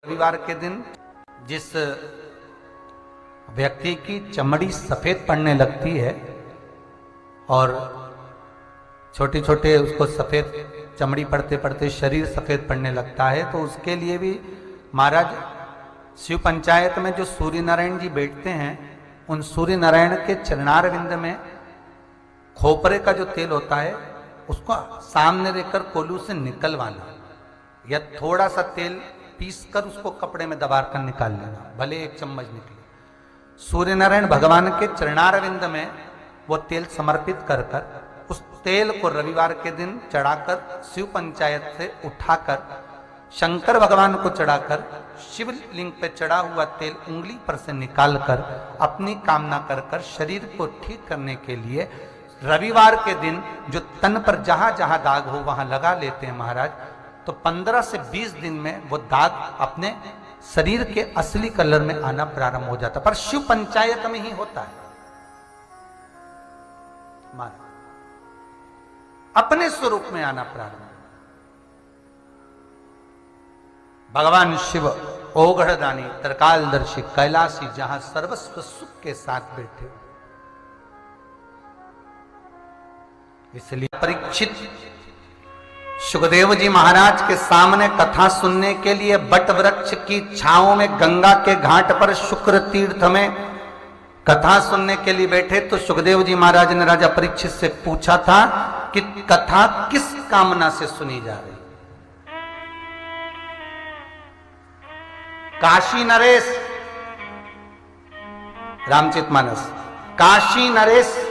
रविवार के दिन जिस व्यक्ति की चमड़ी सफेद पड़ने लगती है और छोटे छोटे उसको सफेद चमड़ी पड़ते पड़ते शरीर सफेद पड़ने लगता है, तो उसके लिए भी महाराज शिव पंचायत में जो सूर्य नारायण जी बैठते हैं, उन सूर्य नारायण के चरणारविंद में खोपरे का जो तेल होता है उसको सामने लेकर कोलू से निकलवाना, या थोड़ा सा तेल पीस कर उसको कपड़े में दबा कर निकाल लेना, भले एक चम्मच निकले। सूर्य नारायण भगवान के चरणारविंद में वो तेल समर्पित कर कर उस तेल को रविवार के दिन चढ़ाकर शिव पंचायत से उठाकर शंकर भगवान को चढ़ाकर शिवलिंग पे चढ़ा हुआ तेल उंगली पर से निकालकर अपनी कामना कर कर शरीर को ठीक करने के लिए रविवार के दिन जो तन पर जहां जहां दाग हो वहां लगा लेते हैं महाराज, तो 15 से 20 दिन में वो दाग अपने शरीर के असली कलर में आना प्रारंभ हो जाता, पर शिव पंचायत में ही होता है महाराज, अपने स्वरूप में आना प्रारंभ। भगवान शिव ओघड़दानी त्रिकालदर्शी कैलाशी जहां सर्वस्व सुख के साथ बैठे, इसलिए परीक्षित सुखदेव जी महाराज के सामने कथा सुनने के लिए बट वृक्ष की छांव में गंगा के घाट पर शुक्र तीर्थ में कथा सुनने के लिए बैठे, तो सुखदेव जी महाराज ने राजा परीक्षित से पूछा था कि कथा किस कामना से सुनी जा रही। काशी नरेश, रामचरितमानस, काशी नरेश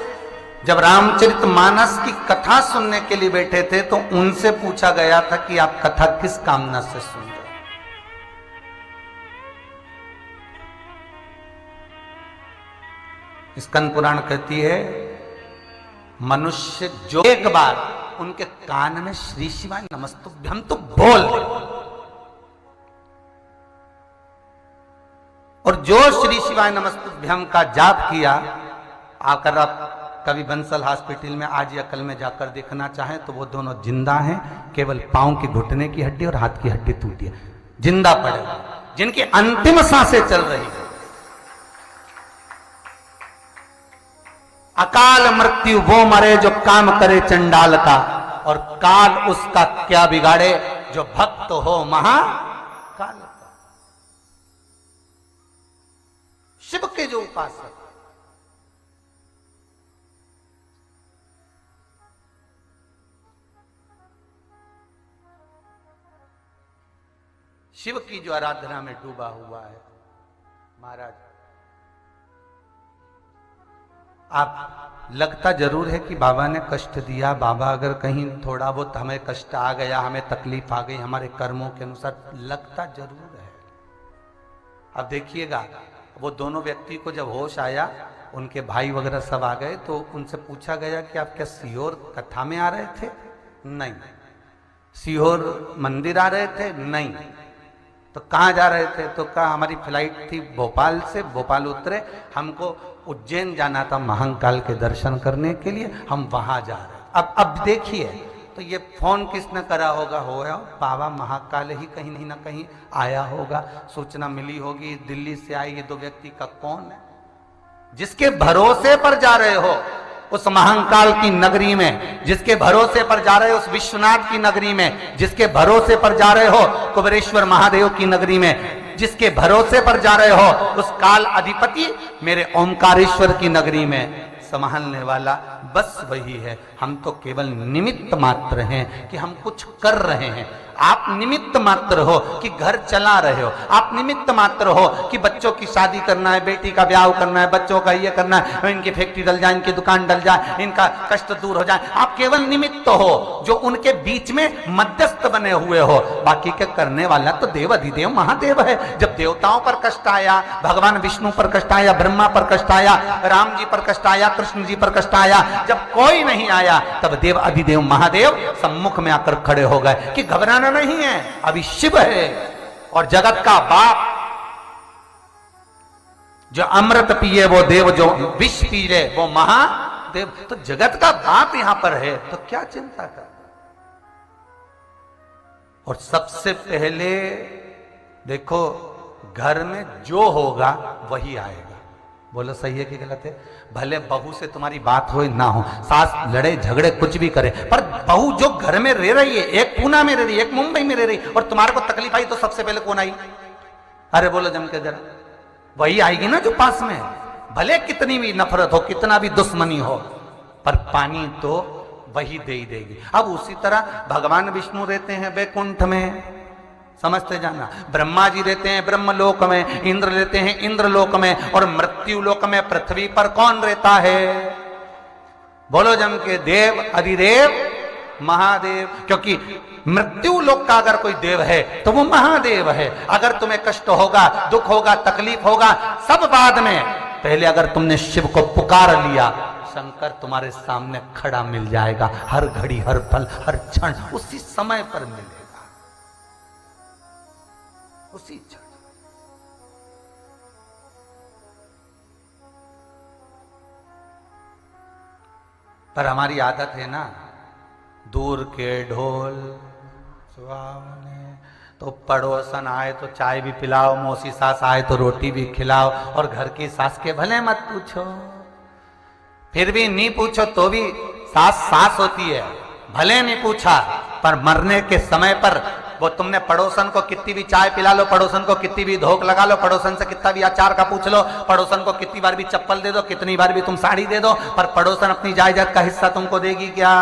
जब रामचरित मानस की कथा सुनने के लिए बैठे थे तो उनसे पूछा गया था कि आप कथा किस कामना से सुन रहे। स्कंद पुराण कहती है मनुष्य जो एक बार उनके कान में श्री शिवाय नमस्तुभ्यम तो बोल, और जो श्री शिवाय नमस्तुभ्यम का जाप किया, आकर आप कभी बंसल हॉस्पिटल में आज या कल में जाकर देखना चाहें तो वो दोनों जिंदा हैं, केवल पांव की घुटने की हड्डी और हाथ की हड्डी टूटी है, जिंदा पड़े, जिनकी अंतिम सांसें चल रही है। अकाल मृत्यु वो मरे जो काम करे चंडाल का, और काल उसका क्या बिगाड़े जो भक्त हो महाकाल का। शिव के जो उपासक, शिव की जो आराधना में डूबा हुआ है महाराज, आप लगता जरूर है कि बाबा ने कष्ट दिया, बाबा अगर कहीं थोड़ा बहुत हमें कष्ट आ गया, हमें तकलीफ आ गई हमारे कर्मों के अनुसार, लगता जरूर है। अब देखिएगा वो दोनों व्यक्ति को जब होश आया, उनके भाई वगैरह सब आ गए, तो उनसे पूछा गया कि आप क्या सीहोर कथा में आ रहे थे? नहीं। सीहोर मंदिर आ रहे थे? नहीं। तो कहाँ जा रहे थे? तो कहा हमारी फ्लाइट थी भोपाल से, भोपाल उतरे, हमको उज्जैन जाना था महाकाल के दर्शन करने के लिए, हम वहां जा रहे। अब देखिए, तो ये फोन किसने करा होगा? बाबा महाकाल ही कहीं नहीं ना कहीं आया होगा, सूचना मिली होगी, दिल्ली से आई ये दो व्यक्ति का कौन है? जिसके भरोसे पर जा रहे हो उस महाकाल की नगरी में, जिसके भरोसे पर जा रहे हो उस विश्वनाथ की नगरी में, जिसके भरोसे पर जा रहे हो कुबेरेश्वर महादेव की नगरी में, जिसके भरोसे पर जा रहे हो उस काल अधिपति मेरे ओमकारेश्वर की नगरी में, संभालने वाला बस वही है। हम तो केवल निमित्त मात्र हैं कि हम कुछ कर रहे हैं। आप निमित्त मात्र हो कि घर चला रहे हो, आप निमित्त मात्र हो कि बच्चों की शादी करना है, बेटी का ब्याह करना है, बच्चों का ये करना है, इनकी फैक्ट्री डल जाए, इनकी दुकान डल जाए, इनका कष्ट दूर हो जाए। आप केवल निमित्त हो जो उनके बीच में मध्यस्थ बने हुए हो, बाकी के करने वाला तो देव अधिदेव महादेव है। जब देवताओं पर कष्ट आया, भगवान विष्णु पर कष्ट आया, ब्रह्मा पर कष्ट आया, राम जी पर कष्ट आया, कृष्ण जी पर कष्ट आया, जब कोई नहीं आया तब देव अधिदेव महादेव सम्मुख में आकर खड़े हो गए कि घबराना नहीं है, अभी शिव है। और जगत का बाप जो अमृत पिए वो देव, जो विष पी ले वो महादेव, तो जगत का बाप यहां पर है, तो क्या चिंता कर। और सबसे पहले देखो घर में जो होगा वही आएगा। बोलो सही है कि गलत है? भले बहू से तुम्हारी बात हो ना हो, सास लड़े झगड़े कुछ भी करे, पर बहू जो घर में रह रही है, एक पूना में रह रही है, एक मुंबई में रह रही, और तुम्हारे को तकलीफ आई तो सबसे पहले कौन आई? अरे बोलो जम के जरा, वही आएगी ना जो पास में है। भले कितनी भी नफरत हो, कितना भी दुश्मनी हो, पर पानी तो वही दे ही देगी। अब उसी तरह भगवान विष्णु रहते हैं वैकुंठ में, समझते जाना। ब्रह्मा जी रहते हैं ब्रह्मलोक में, इंद्र रहते हैं इंद्रलोक में, और मृत्यु लोक में पृथ्वी पर कौन रहता है? बोलो जम के, देव अधिदेव महादेव। क्योंकि मृत्यु लोक का अगर कोई देव है तो वो महादेव है। अगर तुम्हें कष्ट होगा, दुख होगा, तकलीफ होगा, सब बाद में, पहले अगर तुमने शिव को पुकार लिया, शंकर तुम्हारे सामने खड़ा मिल जाएगा। हर घड़ी, हर पल, हर क्षण उसी समय पर मिलेगा, उसी क्षण। पर हमारी आदत है ना, दूर के ढोल सुहावने, तो पड़ोसन आए तो चाय भी पिलाओ, मौसी सास आए तो रोटी भी खिलाओ, और घर की सास के भले मत पूछो। फिर भी नहीं पूछो तो भी सास सास होती है, भले नहीं पूछा, पर मरने के समय पर वो तुमने पड़ोसन को कितनी भी चाय पिला लो, पड़ोसन को कितनी भी धोख लगा लो, पड़ोसन से कितना भी अचार का पूछ लो, पड़ोसन को कितनी बार भी चप्पल दे दो, कितनी बार भी तुम साड़ी दे दो, पर पड़ोसन अपनी जायदाद का हिस्सा तुमको देगी क्या?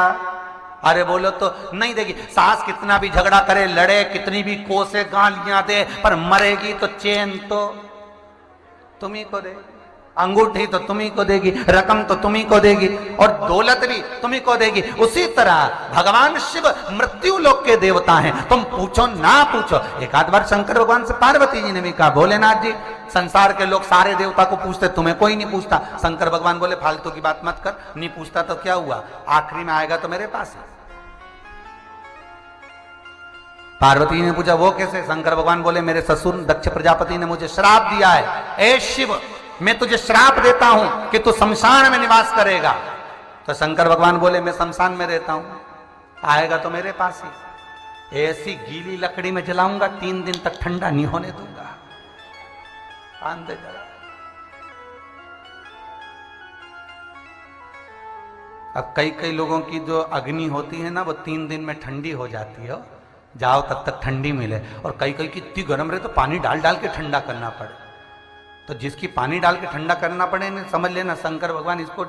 अरे बोलो तो नहीं देगी। सास कितना भी झगड़ा करे, लड़े, कितनी भी कोसे गालियां दे, पर मरेगी तो चैन तो तुम्ही को देगी, अंगूठी तो तुम्ही को देगी, रकम तो तुम्ही को देगी, और दौलत भी तुम्ही को देगी। उसी तरह भगवान शिव मृत्यु लोक के देवता हैं। तुम पूछो ना पूछो। एक आध बार शंकर भगवान से पार्वती जी ने भी कहा, भोलेनाथ जी संसार के लोग सारे देवता को पूछते, तुम्हें कोई नहीं पूछता। शंकर भगवान बोले फालतू की बात मत कर, नहीं पूछता तो क्या हुआ, आखिरी में आएगा तो मेरे पास है। पार्वती जी ने पूछा वो कैसे? शंकर भगवान बोले मेरे ससुर दक्ष प्रजापति ने मुझे श्राप दिया है, ए शिव मैं तुझे श्राप देता हूं कि तू शमशान में निवास करेगा। तो शंकर भगवान बोले मैं शमशान में रहता हूं, आएगा तो मेरे पास ही। ऐसी गीली लकड़ी में जलाऊंगा, 3 दिन तक ठंडा नहीं होने दूंगा। आंदे जरा। अब कई कई लोगों की जो अग्नि होती है ना, वो 3 दिन में ठंडी हो जाती है, जाओ तब तक ठंडी मिले। और कई कई की इतनी गर्म रहे तो पानी डाल डाल के ठंडा करना पड़े। तो जिसकी पानी डाल के ठंडा करना पड़े ना, समझ लेना शंकर भगवान इसको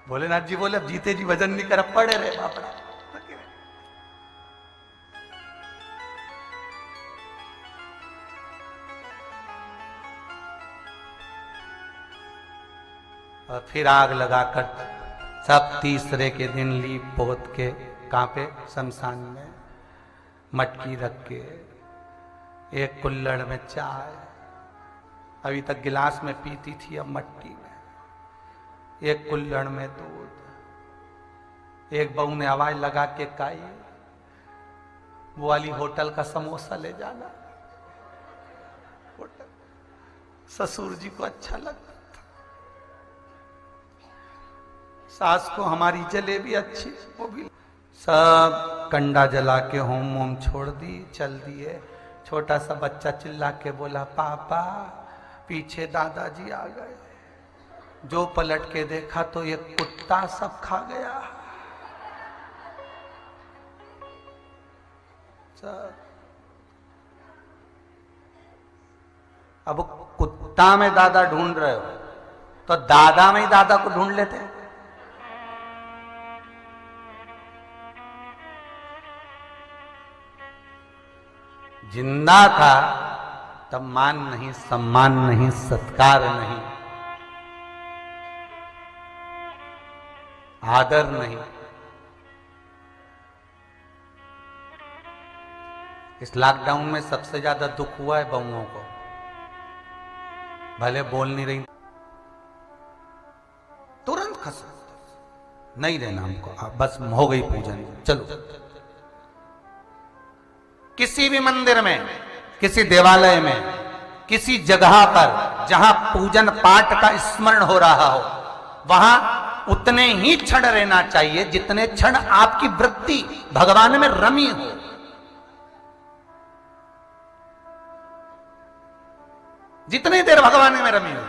भोलेनाथ जी बोले अब जीते जी वजन नहीं कर, पड़े रहे बापड़ा। और फिर आग लगाकर सब तीसरे के दिन लीप पोत के कांपे शमशान में, मटकी रख के, एक कुल्हड़ में चाय, अभी तक गिलास में पीती थी अब मट्टी में, एक कुल्हड़ में दूध। एक बहू ने आवाज लगा के कही वो वाली होटल का समोसा ले जाना। होटल ससुर जी को अच्छा लगता था, सास को हमारी जलेबी अच्छी, वो भी सब कंडा जला के होम वोम छोड़ दी, चल दिए। छोटा सा बच्चा चिल्ला के बोला पापा पीछे दादाजी आ गए। जो पलट के देखा तो ये कुत्ता सब खा गया। सब अब कुत्ता में दादा ढूंढ रहे हो तो दादा में ही दादा को ढूंढ लेते। जिंदा था तब मान नहीं, सम्मान नहीं, सत्कार नहीं, आदर नहीं। इस लॉकडाउन में सबसे ज्यादा दुख हुआ है बहुओं को। भले बोल नहीं रही, तुरंत खस नहीं देना हमको, बस हो गई पूजन, चलो। किसी भी मंदिर में, किसी देवालय में, किसी जगह पर जहां पूजन पाठ का स्मरण हो रहा हो, वहां उतने ही क्षण रहना चाहिए जितने क्षण आपकी वृत्ति भगवान में रमी हो। जितनी देर भगवान में रमी हो,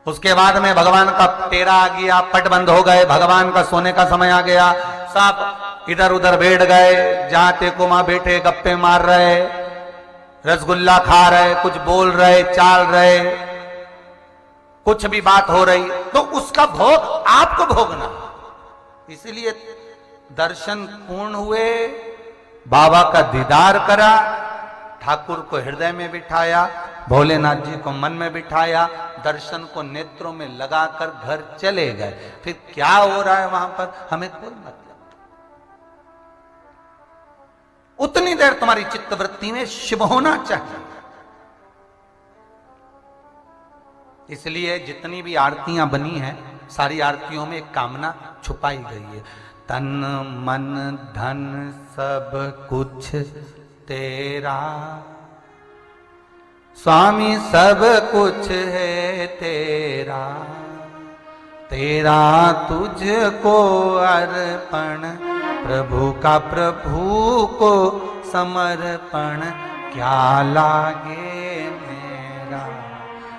उसके बाद में भगवान का तेरा आ गया, पट बंद हो गए, भगवान का सोने का समय आ गया, सब इधर उधर बैठ गए, जहां तेको वहां बैठे गप्पे मार रहे, रसगुल्ला खा रहे, कुछ बोल रहे, चाल रहे, कुछ भी बात हो रही, तो उसका भोग आपको भोगना। इसलिए दर्शन पूर्ण हुए, बाबा का दीदार करा, ठाकुर को हृदय में बिठाया, भोलेनाथ जी को मन में बिठाया, दर्शन को नेत्रों में लगाकर घर चले गए। फिर क्या हो रहा है वहां पर हमें कोई मतलब। उतनी देर तुम्हारी चित्तवृत्ति में शिव होना चाहिए। इसलिए जितनी भी आरतियां बनी हैं, सारी आरतियों में एक कामना छुपाई गई है। तन मन धन सब कुछ तेरा, स्वामी सब कुछ है तेरा, तेरा तुझको अर्पण, प्रभु का प्रभु को समर्पण, क्या लागे मेरा।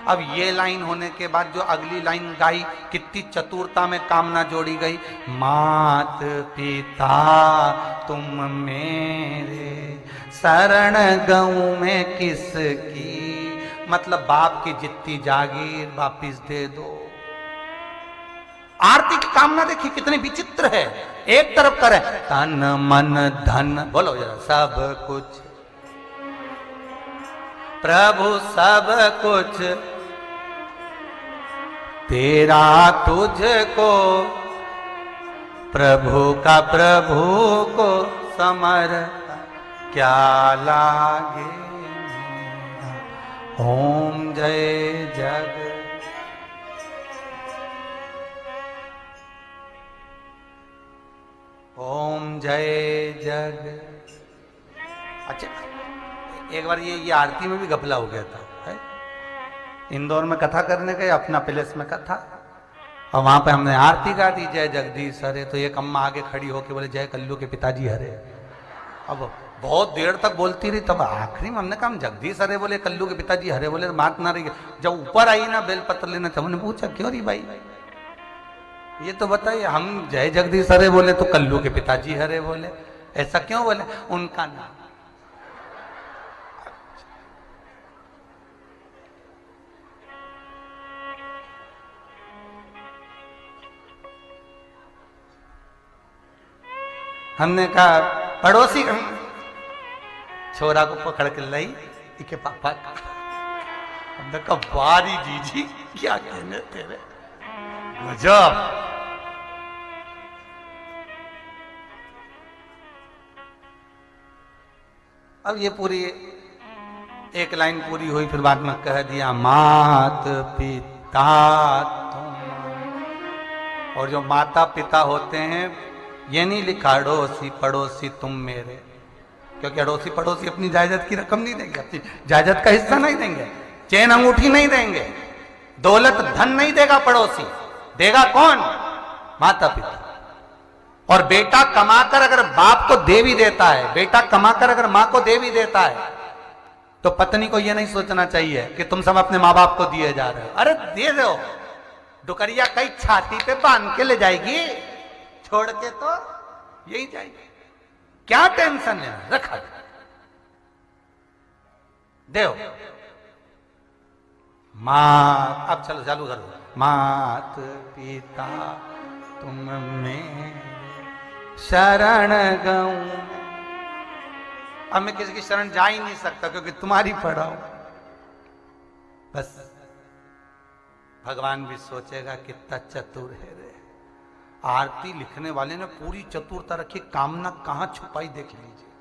अब ये लाइन होने के बाद जो अगली लाइन गाई, कितनी चतुरता में कामना जोड़ी गई। मात पिता तुम मेरे, शरण गऊं में किसकी, मतलब बाप की जितनी जागीर वापिस दे दो। आरती की कामना देखिए कितनी विचित्र है। एक तरफ करे तन मन धन, बोलो जरा, सब कुछ प्रभु सब कुछ तेरा तुझको, प्रभु का प्रभु को समर्पण, क्या लागे मेरा। ओम जय जग, ओम जय जग। अच्छा, एक बार ये आरती में भी घपला हो गया था। है? इंदौर में कथा करने गए, अपना पैलेस में कथा, और वहां पे हमने आरती गा दी, जय जगदीश हरे। तो एक अम्मा आगे खड़ी होके बोले जय कल्लू के पिताजी हरे। अब बहुत देर तक बोलती रही, तब आखिरी में हमने कहा हम जगदीश हरे बोले, कल्लू के पिताजी हरे बोले, बात ना रही। जब ऊपर आई ना बेलपत्र लेने, तब हमने पूछा क्यों रही भाई, ये तो बताइए, हम जय जगदीश हरे बोले तो कल्लू के पिताजी हरे बोले, ऐसा क्यों बोले? उनका नाम। हमने कहा पड़ोसी, छोरा को पकड़ के लाई इके पापा का। हमने कहा बारी जीजी क्या कहने तेरे, गजब। अब ये पूरी एक लाइन पूरी हुई, फिर बाद में कह दिया मात पिता तुम। और जो माता पिता होते हैं, ये नहीं लिखा अड़ोसी पड़ोसी तुम मेरे, क्योंकि अड़ोसी पड़ोसी अपनी जायदाद की रकम नहीं देंगे, अपनी जायदाद का हिस्सा नहीं देंगे, चैन अंगूठी नहीं देंगे, दौलत धन नहीं देगा पड़ोसी, देगा कौन? माता पिता। और बेटा कमाकर अगर बाप को दे भी देता है, बेटा कमाकर अगर मां को दे भी देता है, तो पत्नी को यह नहीं सोचना चाहिए कि तुम सब अपने माँ बाप को दिए जा रहे हो। अरे दे दो, डुकरिया कई छाती पे बांध के ले जाएगी, छोड़ के तो यही जाएगी, क्या टेंशन है, रखा दे। माँ, अब चलो चालू करो। मात पिता तुम मेरे, शरण गऊं। अब मैं किसी की शरण जा ही नहीं सकता, क्योंकि तुम्हारी पढ़ा हूं। बस भगवान भी सोचेगा कितना चतुर है रे। आरती लिखने वाले ने पूरी चतुरता रखी, कामना कहां छुपाई देख लीजिए,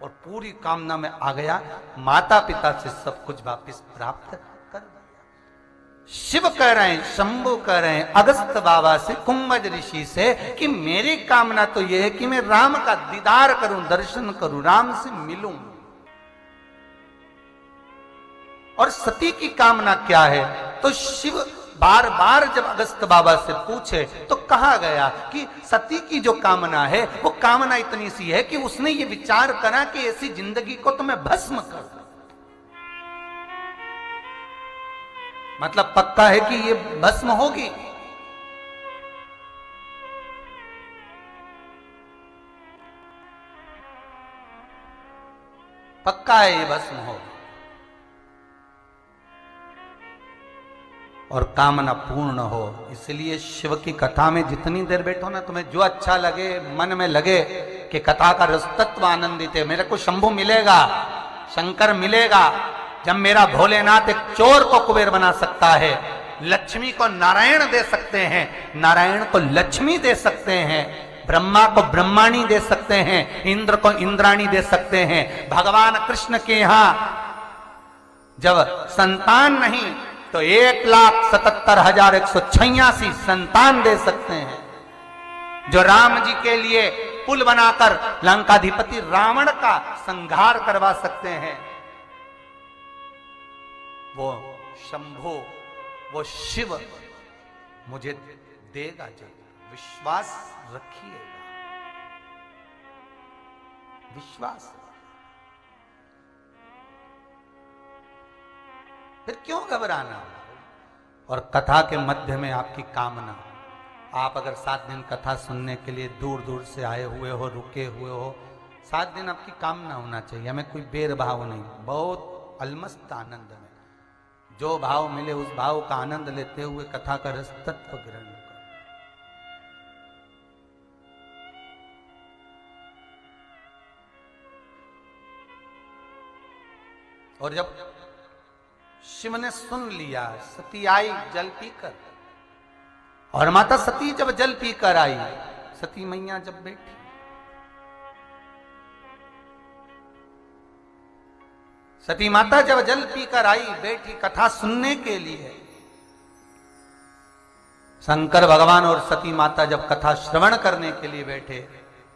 और पूरी कामना में आ गया, माता पिता से सब कुछ वापिस प्राप्त कर दिया। शिव कह रहे हैं, शंभु कह रहे हैं अगस्त बाबा से, कुंभज ऋषि से, कि मेरी कामना तो यह है कि मैं राम का दीदार करूं, दर्शन करूं, राम से मिलूं। और सती की कामना क्या है? तो शिव बार बार जब अगस्त बाबा से पूछे तो कहा गया कि सती की जो कामना है वो कामना इतनी सी है कि उसने ये विचार करा कि ऐसी जिंदगी को तो मैं भस्म कर, मतलब पक्का है कि ये भस्म होगी। पक्का है ये भस्म हो, और कामना पूर्ण हो। इसलिए शिव की कथा में जितनी देर बैठो ना, तुम्हें जो अच्छा लगे, मन में लगे कि कथा का रस तत्व आनंदित है, मेरे को शंभु मिलेगा, शंकर मिलेगा। जब मेरा भोलेनाथ एक चोर को कुबेर बना सकता है, लक्ष्मी को नारायण दे सकते हैं, नारायण को लक्ष्मी दे सकते हैं, ब्रह्मा को ब्रह्माणी दे सकते हैं, इंद्र को इंद्राणी दे सकते हैं। भगवान कृष्ण के यहां जब संतान नहीं तो 1,77,186 संतान दे सकते हैं। जो राम जी के लिए पुल बनाकर लंकाधिपति रावण का संहार करवा सकते हैं, वो शंभो, वो शिव मुझे देगा। जब विश्वास रखिएगा, विश्वास। फिर क्यों घबराना? और कथा के मध्य में आपकी कामना, आप अगर 7 दिन कथा सुनने के लिए दूर दूर से आए हुए हो, रुके हुए हो, 7 दिन आपकी कामना होना चाहिए। हमें कोई बेरभाव नहीं, बहुत अलमस्त आनंद में जो भाव मिले उस भाव का आनंद लेते हुए कथा का रस तत्व ग्रहण करो। और जब शिव ने सुन लिया, सती आई जल पीकर, और माता सती जब जल पीकर आई, सती मैया जब बैठी, सती माता जब जल पीकर आई, बैठी कथा सुनने के लिए, शंकर भगवान और सती माता जब कथा श्रवण करने के लिए बैठे,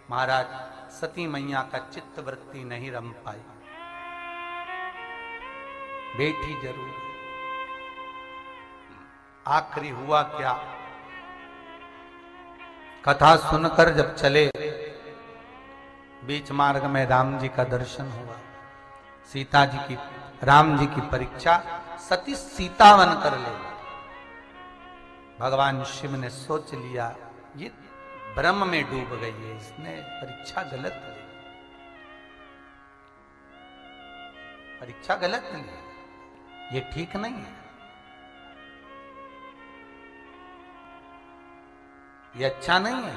महाराज सती मैया का चित्त वृत्ति नहीं रम पाई। बैठी जरूर, आखिरी हुआ क्या, कथा सुनकर जब चले, बीच मार्ग में राम जी का दर्शन हुआ, सीता जी की, राम जी की परीक्षा सती सीतावन कर ले। भगवान शिव ने सोच लिया ये ब्रह्म में डूब गई है, इसने परीक्षा गलत ली, परीक्षा गलत ली, ये ठीक नहीं है, ये अच्छा नहीं है।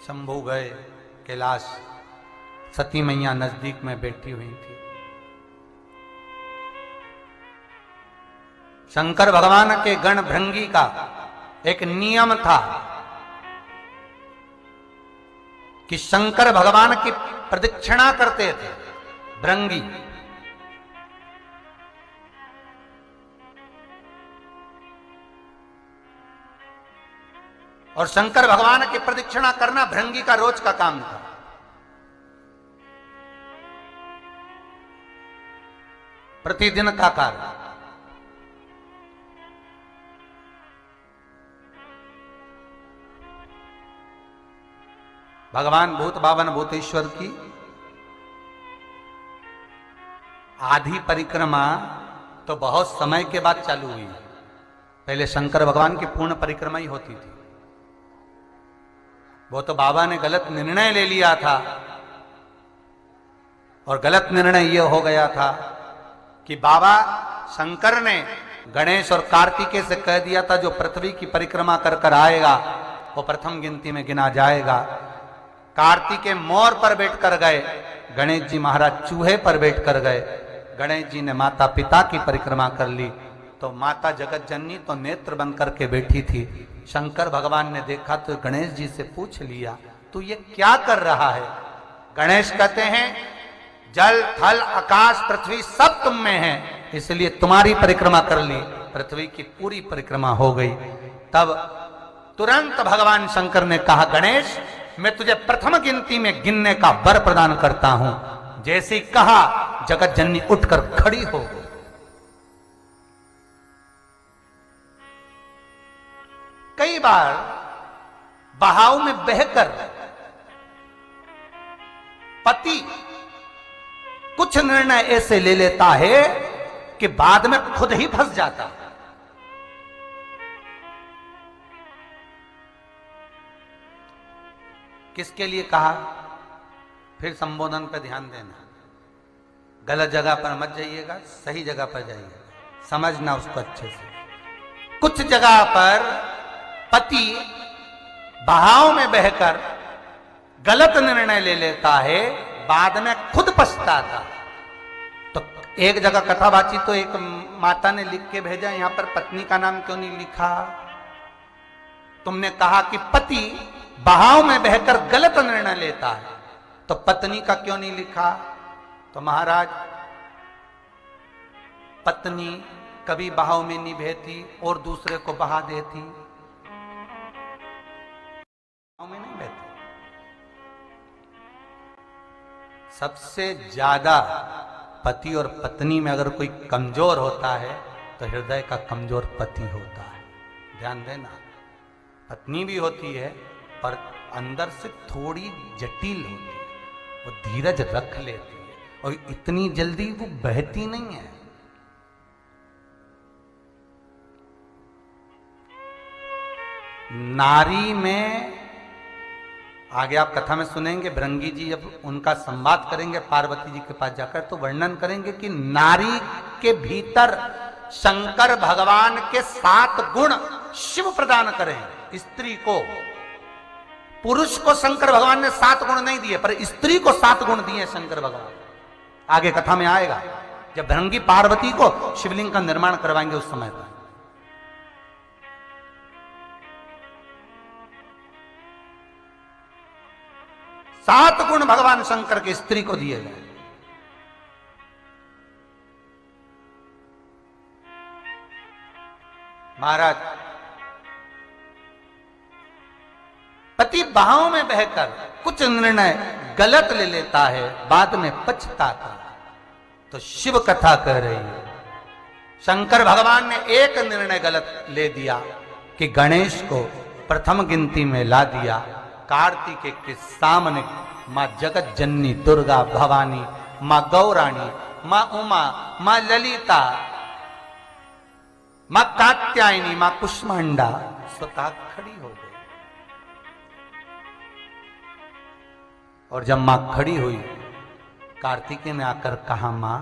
शंभू गए कैलाश, सती मैया नजदीक में बैठी हुई थी। शंकर भगवान के गण भृंगी का एक नियम था कि शंकर भगवान की प्रदक्षिणा करते थे भृंगी, और शंकर भगवान की प्रदक्षिणा करना भृंगी का रोज का काम था। प्रतिदिन का कार्य। भगवान भूत बावन भूतेश्वर की आधी परिक्रमा तो बहुत समय के बाद चालू हुई। पहले शंकर भगवान की पूर्ण परिक्रमा ही होती थी। वो तो बाबा ने गलत निर्णय ले लिया था, और गलत निर्णय यह हो गया था कि बाबा शंकर ने गणेश और कार्तिकेय से कह दिया था जो पृथ्वी की परिक्रमा कर कर आएगा वो प्रथम गिनती में गिना जाएगा। कार्तिकेय मोर पर बैठ कर गए, गणेश जी महाराज चूहे पर बैठ कर गए। गणेश जी ने माता पिता की परिक्रमा कर ली, तो माता जगत जननी तो नेत्र बंद करके बैठी थी। शंकर भगवान ने देखा तो गणेश जी से पूछ लिया तू ये क्या कर रहा है? गणेश कहते हैं जल थल आकाश पृथ्वी सब तुम में है, इसलिए तुम्हारी परिक्रमा कर ली। पृथ्वी की पूरी परिक्रमा हो गई। तब तुरंत भगवान शंकर ने कहा गणेश मैं तुझे प्रथम गिनती में गिनने का वर प्रदान करता हूं। जैसे कहा जगत जननी उठकर खड़ी हो गई। कई बार बहाव में बहकर पति कुछ निर्णय ऐसे ले लेता है कि बाद में खुद ही फंस जाता है। किसके लिए कहा, फिर संबोधन पर ध्यान देना, गलत जगह पर मत जाइएगा, सही जगह पर जाइएगा, समझना उसको अच्छे से। कुछ जगह पर पति बहाव में बहकर गलत निर्णय ले लेता है, बाद में खुद पछताता। तो एक जगह कथावाची तो एक माता ने लिख के भेजा, यहां पर पत्नी का नाम क्यों नहीं लिखा? तुमने कहा कि पति बहाव में बहकर गलत निर्णय लेता है, तो पत्नी का क्यों नहीं लिखा? तो महाराज, पत्नी कभी बहाव में नहीं बहती और दूसरे को बहा देती, बहाव में नहीं बहती। सबसे ज्यादा पति और पत्नी में अगर कोई कमजोर होता है तो हृदय का कमजोर पति होता है। ध्यान देना, पत्नी भी होती है पर अंदर से थोड़ी जटिल होती है, वो धीरज रख लेती है और इतनी जल्दी वो बहती नहीं है। नारी में आगे आप कथा में सुनेंगे, भृंगी जी जब उनका संवाद करेंगे पार्वती जी के पास जाकर, तो वर्णन करेंगे कि नारी के भीतर शंकर भगवान के 7 गुण शिव प्रदान करें स्त्री को। पुरुष को शंकर भगवान ने 7 गुण नहीं दिए, पर स्त्री को 7 गुण दिए शंकर भगवान। आगे कथा में आएगा जब भृंगी पार्वती को शिवलिंग का निर्माण करवाएंगे उस समय पर। सात गुण भगवान शंकर के स्त्री को दिए गए। महाराज, पति बहाव में बहकर कुछ निर्णय गलत ले लेता है, बाद में पछताता, तो शिव कथा कह रही है शंकर भगवान ने एक निर्णय गलत ले दिया कि गणेश को प्रथम गिनती में ला दिया। कार्तिकेय के सामने मां जगत जननी दुर्गा भवानी, मां गौराणी, मां उमा, मां ललिता, मां कात्यायनी, मां कुष्मांडा स्वतः खड़ी हो गई। और जब मां खड़ी हुई, कार्तिकेय ने आकर कहा, मां,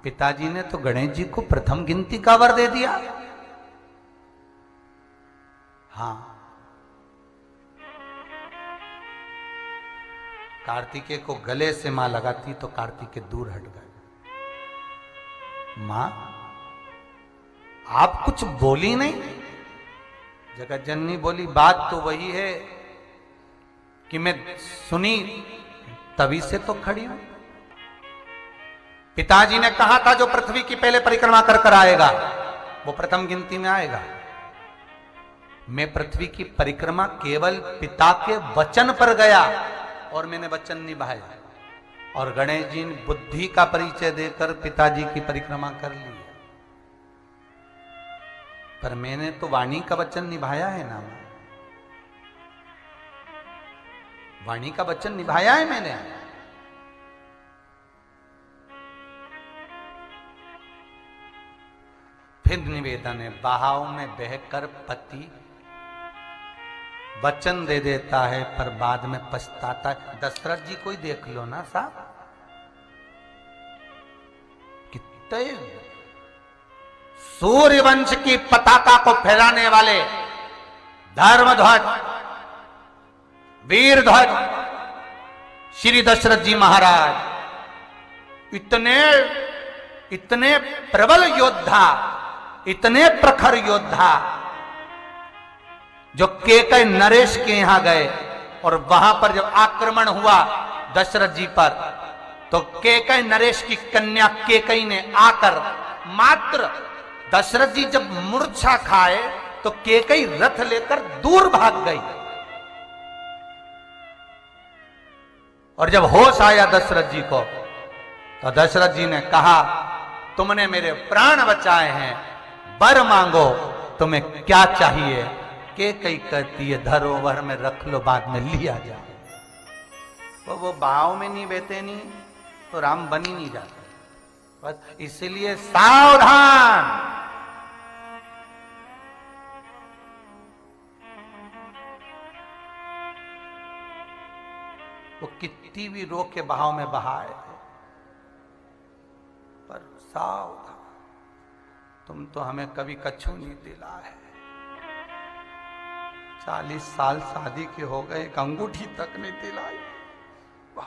पिताजी ने तो गणेश जी को प्रथम गिनती का वर दे दिया। हाँ, कार्तिकेय को गले से मां लगाती तो कार्तिकेय दूर हट गए। मां, आप कुछ बोली नहीं? जगत जननी बोली, बात तो वही है कि मैं सुनी तभी से तो खड़ी हूं। पिताजी ने कहा था जो पृथ्वी की पहले परिक्रमा कर कर आएगा वो प्रथम गिनती में आएगा। मैं पृथ्वी की परिक्रमा केवल पिता के वचन पर गया और मैंने वचन निभाया, और गणेश जी ने बुद्धि का परिचय देकर पिताजी की परिक्रमा कर ली, पर मैंने तो वाणी का वचन निभाया है ना। वाणी का वचन निभाया है मैंने। फिर निवेदन है, बहाव में बहकर पति वचन दे देता है पर बाद में पछताता है। दशरथ जी को ही देख लो ना साहब, कितने सूर्यवंश की पताका को फैलाने वाले धर्मध्वज, वीर ध्वज श्री दशरथ जी महाराज इतने प्रबल योद्धा, इतने प्रखर योद्धा, जो केकई नरेश के यहां गए और वहां पर जब आक्रमण हुआ दशरथ जी पर, तो केकई नरेश की कन्या केकई ने आकर मात्र दशरथ जी जब मूर्छा खाए तो केकई रथ लेकर दूर भाग गई, और जब होश आया दशरथ जी को तो दशरथ जी ने कहा, तुमने मेरे प्राण बचाए हैं, वर मांगो, तुम्हें क्या चाहिए? के कई कहती है, धरोहर में रख लो, बाद में लिया जाए। तो वो भाव में नहीं बैठे नहीं तो राम बन ही नहीं जाते। बस इसलिए सावधान। वो कितनी भी रोक के बहाव में बहाए थे, पर सावधान, तुम तो हमें कभी कछु नहीं दिला है। 40 साल शादी के हो गए, एक अंगूठी तक नहीं दिलाई। वाह,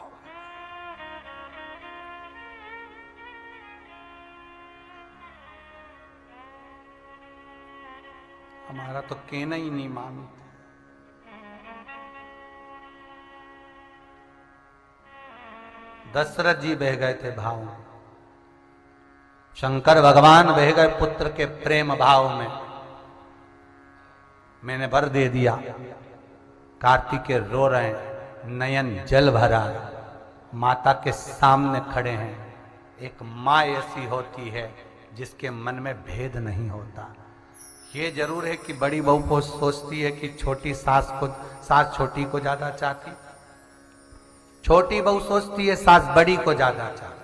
हमारा तो कहना ही नहीं मानते। दशरथ जी बह गए थे भाव में, शंकर भगवान बह गए पुत्र के प्रेम भाव में। मैंने वर दे दिया, कार्तिकेय रो रहे हैं, नयन जल भरा, माता के सामने खड़े हैं। एक माँ ऐसी होती है जिसके मन में भेद नहीं होता। ये जरूर है कि बड़ी बहू को सोचती है कि छोटी सास छोटी को ज्यादा चाहती, छोटी बहू सोचती है सास बड़ी को ज्यादा चाहती।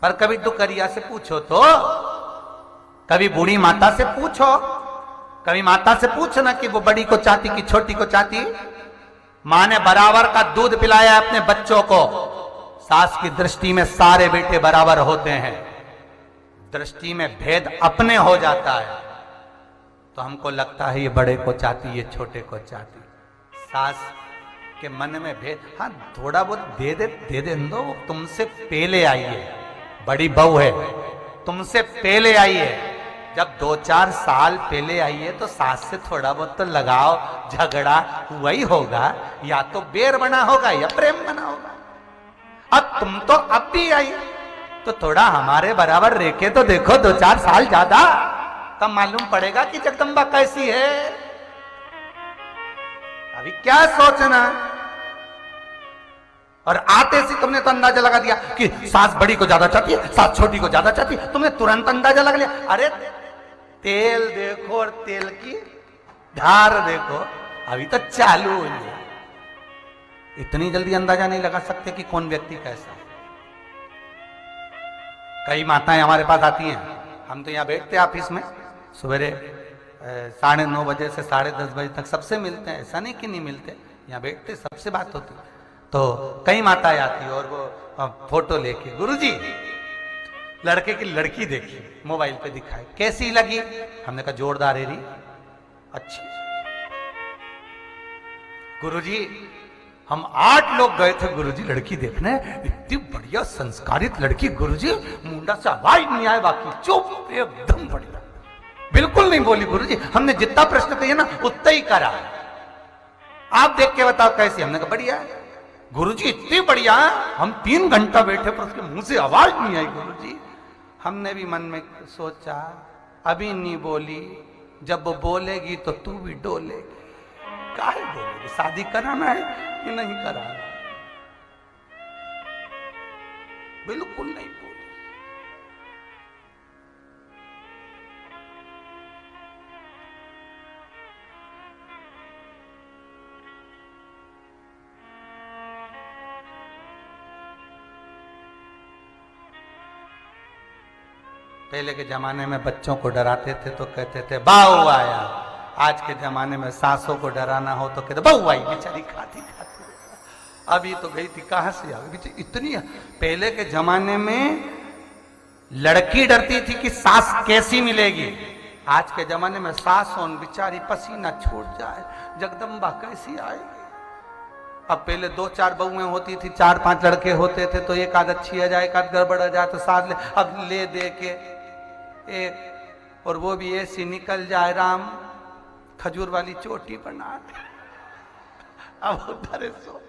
पर कभी दुकरिया से पूछो तो, कभी बूढ़ी माता से पूछो, कभी माता से पूछना कि वो बड़ी को चाहती कि छोटी को चाहती। मां ने बराबर का दूध पिलाया अपने बच्चों को। सास की दृष्टि में सारे बेटे बराबर होते हैं, दृष्टि में भेद अपने हो जाता है। तो हमको लगता है ये बड़े को चाहती, ये छोटे को चाहती। सास के मन में भेद, हाँ थोड़ा बहुत दे दो, तुमसे पहले आई है, बड़ी बहू है, तुमसे पहले आई है। जब 2-4 साल पहले आई है तो सास से थोड़ा बहुत तो लगाव झगड़ा हुआ ही होगा, या तो बैर बना होगा या प्रेम बना होगा। अब तुम तो अब भी आई, तो थोड़ा हमारे बराबर रेखे तो देखो, 2-4 साल ज्यादा, तब मालूम पड़ेगा कि जगदम्बा कैसी है। अभी क्या सोचना। और आते से तुमने तो अंदाजा लगा दिया कि सास बड़ी को ज्यादा चाहती है, सास छोटी को ज्यादा चाहती है, तुमने तुरंत अंदाजा लगा लिया। अरे तेल देखो और तेल की धार देखो, अभी तो चालू हुई है। इतनी जल्दी अंदाजा नहीं लगा सकते कि कौन व्यक्ति कैसा है। कई माताएं हमारे पास आती हैं, हम तो यहाँ बैठते हैं ऑफिस में, सवेरे 9:30 बजे से 10:30 बजे तक सबसे मिलते हैं। ऐसा नहीं कि नहीं मिलते, यहाँ बैठते सबसे बात होती। तो कई माताएं आती और वो फोटो लेके, गुरुजी लड़के की लड़की देखी, मोबाइल पे दिखाई, कैसी लगी? हमने कहा जोरदार है री, अच्छी। गुरुजी हम 8 लोग गए थे गुरुजी लड़की देखने, इतनी बढ़िया संस्कारित लड़की गुरुजी, मुंडा से आवाज नहीं आए, बाकी चुप, एकदम बढ़िया, बिल्कुल नहीं बोली गुरुजी। हमने जितना प्रश्न किया ना उतना ही करा, आप देख के बताओ कैसी? हमने कहा बढ़िया है गुरुजी, इतनी बढ़िया। हम 3 घंटा बैठे पर उसके मुंह से आवाज नहीं आई गुरुजी। हमने भी मन में सोचा, अभी नहीं बोली, जब वो बोलेगी तो तू भी डोलेगी। काहे बोलेगी? शादी कराना है कि नहीं कराना? बिल्कुल नहीं बोली। पहले के जमाने में बच्चों को डराते थे तो कहते थे बहू आया। आज के जमाने में सासों को डराना हो तो कहते बहू आई, बेचारी खाती खाती। अभी तो गई थी, कहां से आ गई? इतनी पहले के जमाने में लड़की डरती थी कि सास कैसी मिलेगी। आज के जमाने में सास होन बेचारी पसीना छूट जाए, जगदम्बा कैसी आएगी। अब पहले 2-4 बहुएं होती थी, 4-5 लड़के होते थे तो एक आध अच्छी आ जाए, एक आध गड़बड़ आ जाए तो साथ ले, अब ले दे के एक, और वो भी ऐसी निकल जाए राम, खजूर वाली चोटी बना दे। अब उधर सो,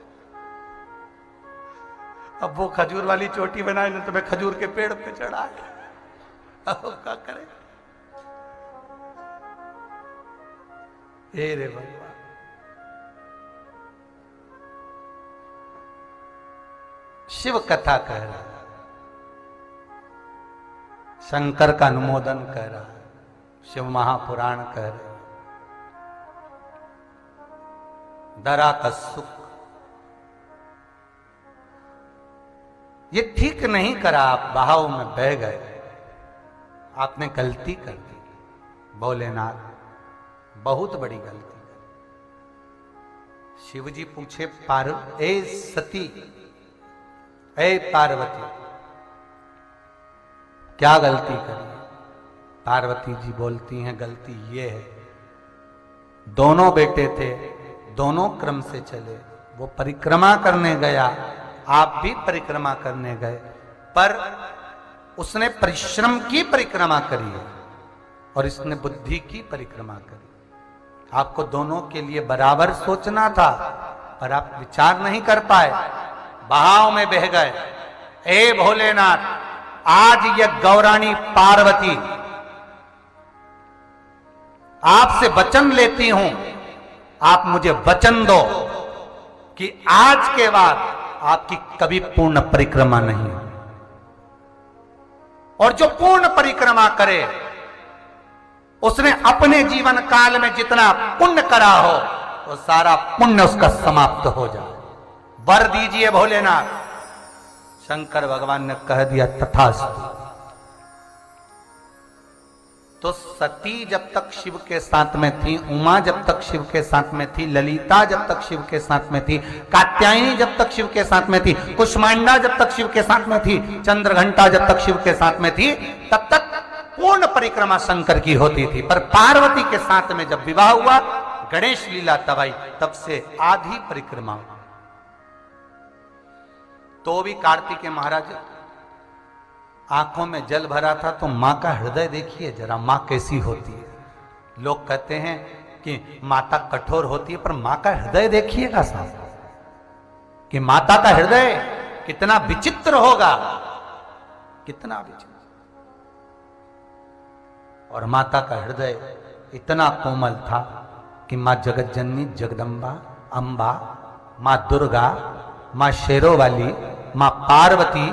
अब वो खजूर वाली चोटी बनाए ना तो मैं खजूर के पेड़ पे चढ़ा के, अब क्या करे? हे रे भगवान, शिव कथा कह रहा, शंकर का अनुमोदन कर रहा है, शिव महापुराण कह रहे, दरा का सुख। ये ठीक नहीं करा, आप बहाव में बह गए, आपने गलती कर दी भोलेनाथ, बहुत बड़ी गलती। शिव जी पूछे ए सती, ए पार्वती, क्या गलती करी? पार्वती जी बोलती हैं गलती ये है, दोनों बेटे थे, दोनों क्रम से चले, वो परिक्रमा करने गया, आप भी परिक्रमा करने गए, पर उसने परिश्रम की परिक्रमा करी है और इसने बुद्धि की परिक्रमा करी। आपको दोनों के लिए बराबर सोचना था, पर आप विचार नहीं कर पाए, बहाव में बह गए। ए भोलेनाथ, आज यह गौराणी पार्वती आपसे वचन लेती हूं, आप मुझे वचन दो कि आज के बाद आपकी कभी पूर्ण परिक्रमा नहीं हो, और जो पूर्ण परिक्रमा करे उसने अपने जीवन काल में जितना पुण्य करा हो वो सारा पुण्य उसका समाप्त हो जाए। वर दीजिए भोलेनाथ। शंकर भगवान ने कह दिया तथास्तु। तो सती जब तक शिव के साथ में थी, उमा जब तक शिव के साथ में थी, ललिता जब तक शिव के साथ में थी, कात्यायनी जब तक शिव के साथ में थी, कुष्मांडा जब तक शिव के साथ में थी, चंद्रघंटा जब तक शिव के साथ में थी, तब तक पूर्ण परिक्रमा शंकर की होती थी। पर पार्वती के साथ में जब विवाह हुआ, गणेश लीला तब आई, तब से आधी परिक्रमा। तो भी कार्तिकेय महाराज आंखों में जल भरा था। तो मां का हृदय देखिए जरा, मां कैसी होती है। लोग कहते हैं कि माता कठोर होती है, पर मां का हृदय देखिएगा साहब, कि माता का हृदय कितना विचित्र होगा, कितना विचित्र। और माता का हृदय इतना कोमल था कि मां जगत जननी जगदम्बा, अंबा, मां दुर्गा, मां शेरों वाली, मां पार्वती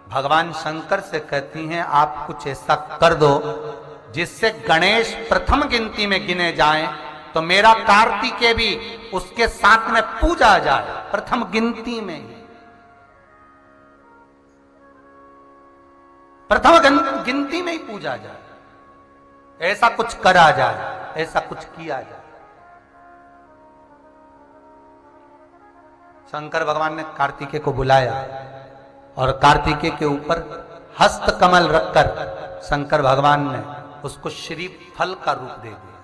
भगवान शंकर से कहती हैं आप कुछ ऐसा कर दो जिससे गणेश प्रथम गिनती में गिने जाएं, तो मेरा कार्तिकेय भी उसके साथ में पूजा जाए, प्रथम गिनती में, प्रथम गिनती में ही पूजा जाए। ऐसा कुछ करा जाए, ऐसा कुछ किया जाए। शंकर भगवान ने कार्तिकेय को बुलाया और कार्तिकेय के ऊपर हस्त कमल रखकर शंकर भगवान ने उसको श्रीफल का रूप दे दिया।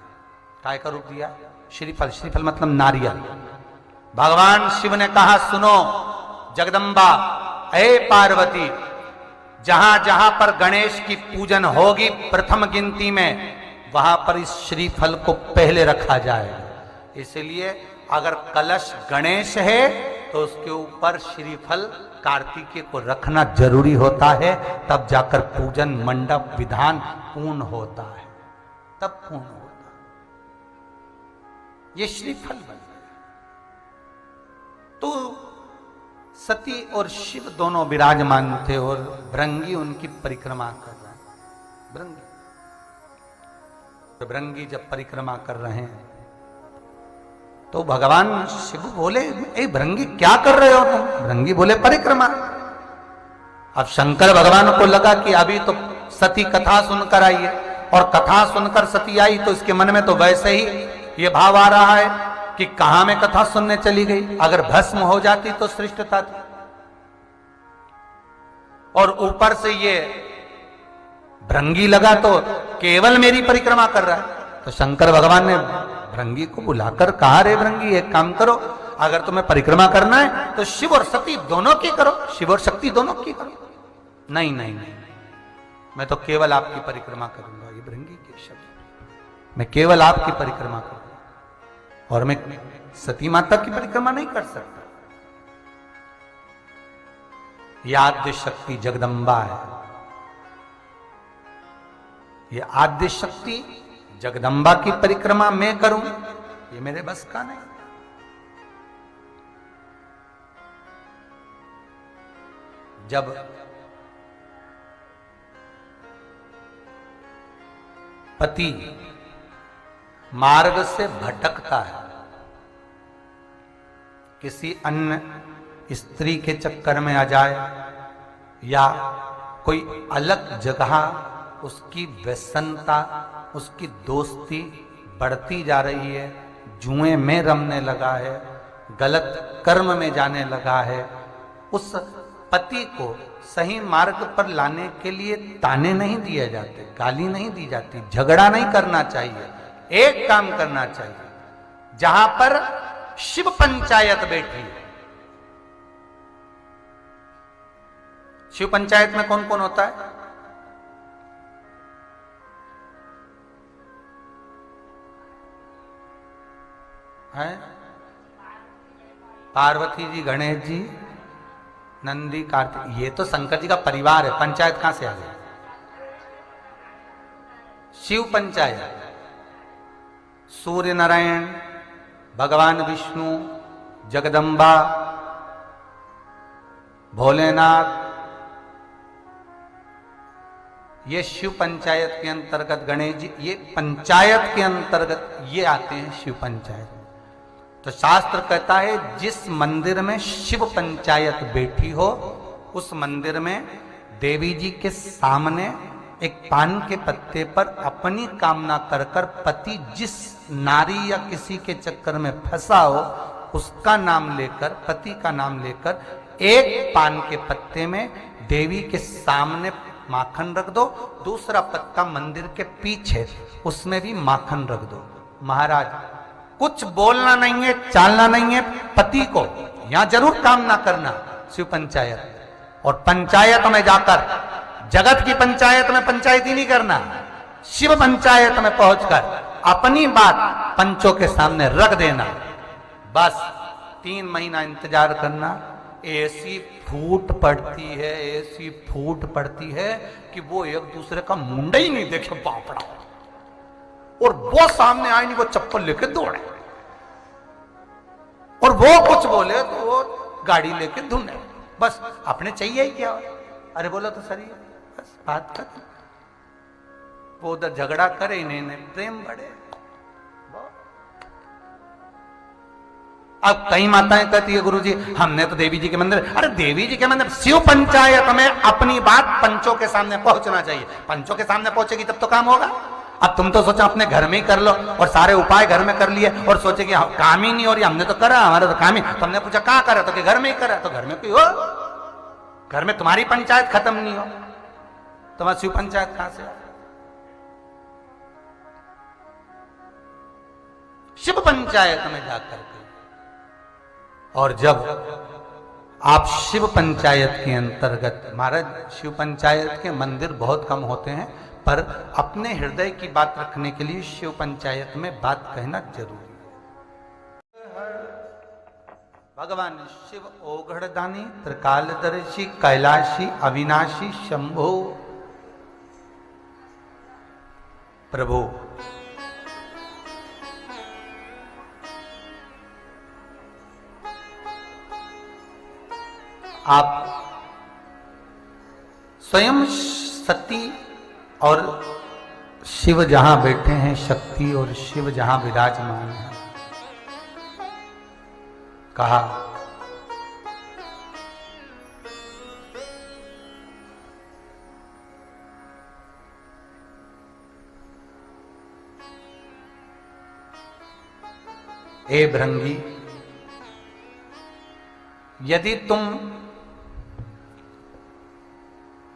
काय का रूप दिया? श्रीफल। श्रीफल मतलब नारियल। भगवान शिव ने कहा सुनो जगदम्बा, हे पार्वती, जहां जहां पर गणेश की पूजन होगी प्रथम गिनती में, वहां पर इस श्रीफल को पहले रखा जाएगा। इसलिए अगर कलश गणेश है तो उसके ऊपर श्रीफल कार्तिकेय को रखना जरूरी होता है, तब जाकर पूजन मंडप विधान पूर्ण होता है, तब पूर्ण होता है। ये श्रीफल बन गया। तो सती और शिव दोनों विराजमान थे और भृंगी उनकी परिक्रमा कर रहे हैं। भृंगी जब परिक्रमा कर रहे हैं तो भगवान शिव बोले ए भृंगी क्या कर रहे हो तुम? भृंगी बोले परिक्रमा। अब शंकर भगवान को लगा कि अभी तो सती कथा सुनकर आई है, और कथा सुनकर सती आई तो इसके मन में तो वैसे ही ये भाव आ रहा है कि कहां में कथा सुनने चली गई, अगर भस्म हो जाती तो श्रेष्ठता थी। और ऊपर से ये भृंगी लगा तो केवल मेरी परिक्रमा कर रहा है। तो शंकर भगवान ने भृंगी को बुलाकर कहा, रे भृंगी एक काम करो, अगर तुम्हें परिक्रमा करना है तो शिव और सती दोनों की करो, शिव और शक्ति दोनों की करो। नहीं नहीं नहीं, मैं तो केवल आपकी परिक्रमा करूंगा। ये भृंगी के शब्द, मैं केवल आपकी परिक्रमा करूंगा और मैं सती माता की परिक्रमा नहीं कर सकता। ये आद्य शक्ति जगदम्बा है, ये आद्य शक्ति जगदम्बा की परिक्रमा मैं करूं, ये मेरे बस का नहीं। जब पति मार्ग से भटकता है, किसी अन्य स्त्री के चक्कर में आ जाए या कोई अलग जगह उसकी व्यसनता, उसकी दोस्ती बढ़ती जा रही है, जुए में रमने लगा है, गलत कर्म में जाने लगा है, उस पति को सही मार्ग पर लाने के लिए ताने नहीं दिए जाते, गाली नहीं दी जाती, झगड़ा नहीं करना चाहिए। एक काम करना चाहिए, जहां पर शिव पंचायत बैठी है। शिव पंचायत में कौन कौन होता है? पार्वती जी, गणेश जी, नंदी, कार्तिक, ये तो शंकर जी का परिवार है। पंचायत कहां से आ गई? शिव पंचायत, सूर्य नारायण, भगवान विष्णु, जगदम्बा, भोलेनाथ, ये शिव पंचायत के अंतर्गत, गणेश जी, ये पंचायत के अंतर्गत ये आते हैं शिव पंचायत। तो शास्त्र कहता है जिस मंदिर में शिव पंचायत बैठी हो, उस मंदिर में देवी जी के सामने एक पान के पत्ते पर अपनी कामना कर कर पति जिस नारी या किसी के चक्कर में फंसा हो, उसका नाम लेकर, पति का नाम लेकर, एक पान के पत्ते में देवी के सामने माखन रख दो, दूसरा पत्ता मंदिर के पीछे, उसमें भी माखन रख दो। महाराज, कुछ बोलना नहीं है, चालना नहीं है, पति को यहां जरूर कामना करना शिव पंचायत। और पंचायत में जाकर, जगत की पंचायत में पंचायती नहीं करना, शिव पंचायत में पहुंचकर अपनी बात पंचों के सामने रख देना। बस 3 महीना इंतजार करना। ऐसी फूट पड़ती है, ऐसी फूट पड़ती है कि वो एक दूसरे का मुंडा ही नहीं देखे, बापड़ा, और वो सामने आए नहीं, वो चप्पल लेके दौड़े, और वो कुछ बोले तो वो गाड़ी लेके धुने। बस अपने चाहिए ही क्या? अरे बोला तो सही है, बस बात कर। वो उधर झगड़ा करे, इन्हें प्रेम बढ़े। अब कई माताएं कहती है गुरुजी हमने तो देवी जी के मंदिर, अरे देवी जी के मंदिर, शिव पंचायत में अपनी बात पंचों के सामने पहुंचना चाहिए। पंचों के सामने पहुंचेगी तब तो काम होगा। अब तुम तो सोचा अपने घर में ही कर लो, और सारे उपाय घर में कर लिए, और सोचे कि काम ही नहीं हो रही, हमने तो करा, हमारा तो काम ही। तो हमने पूछा कहां करा? तो कि घर में ही करा। तो घर में कोई हो, घर में तुम्हारी पंचायत खत्म नहीं हो, तुम्हारी शिव पंचायत कहां से? शिव पंचायत में जाकर के, और जब आप शिव पंचायत के अंतर्गत, महाराज शिव पंचायत के मंदिर बहुत कम होते हैं, पर अपने हृदय की बात रखने के लिए शिव पंचायत में बात कहना जरूरी है। भगवान शिव ओघड़दानी, त्रिकालदर्शी, कैलाशी, अविनाशी, शंभो प्रभु। आप स्वयं सती और शिव जहां बैठे हैं, शक्ति और शिव जहां विराजमान है, कहा ए भृंगी, यदि तुम,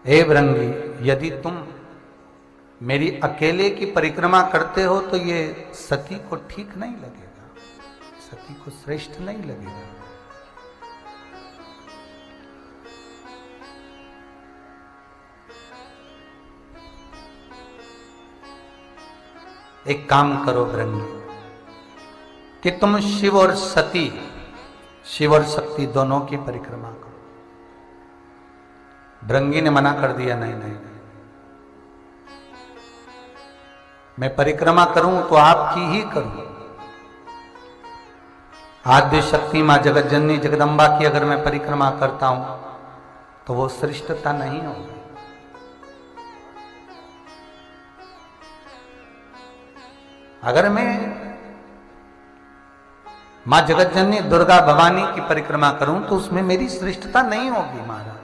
हे भृंगी, यदि तुम मेरी अकेले की परिक्रमा करते हो तो ये सती को ठीक नहीं लगेगा, सती को श्रेष्ठ नहीं लगेगा। एक काम करो भृंगी, कि तुम शिव और सती, शिव और शक्ति दोनों की परिक्रमा करो। भृंगी ने मना कर दिया, नहीं नहीं, मैं परिक्रमा करूं तो आपकी ही करूं। आद्य शक्ति मां जगत जननी जगदम्बा की अगर मैं परिक्रमा करता हूं तो वो श्रेष्ठता नहीं होगी। अगर मैं मां जगतजननी दुर्गा भवानी की परिक्रमा करूं तो उसमें मेरी श्रेष्ठता नहीं होगी महाराज।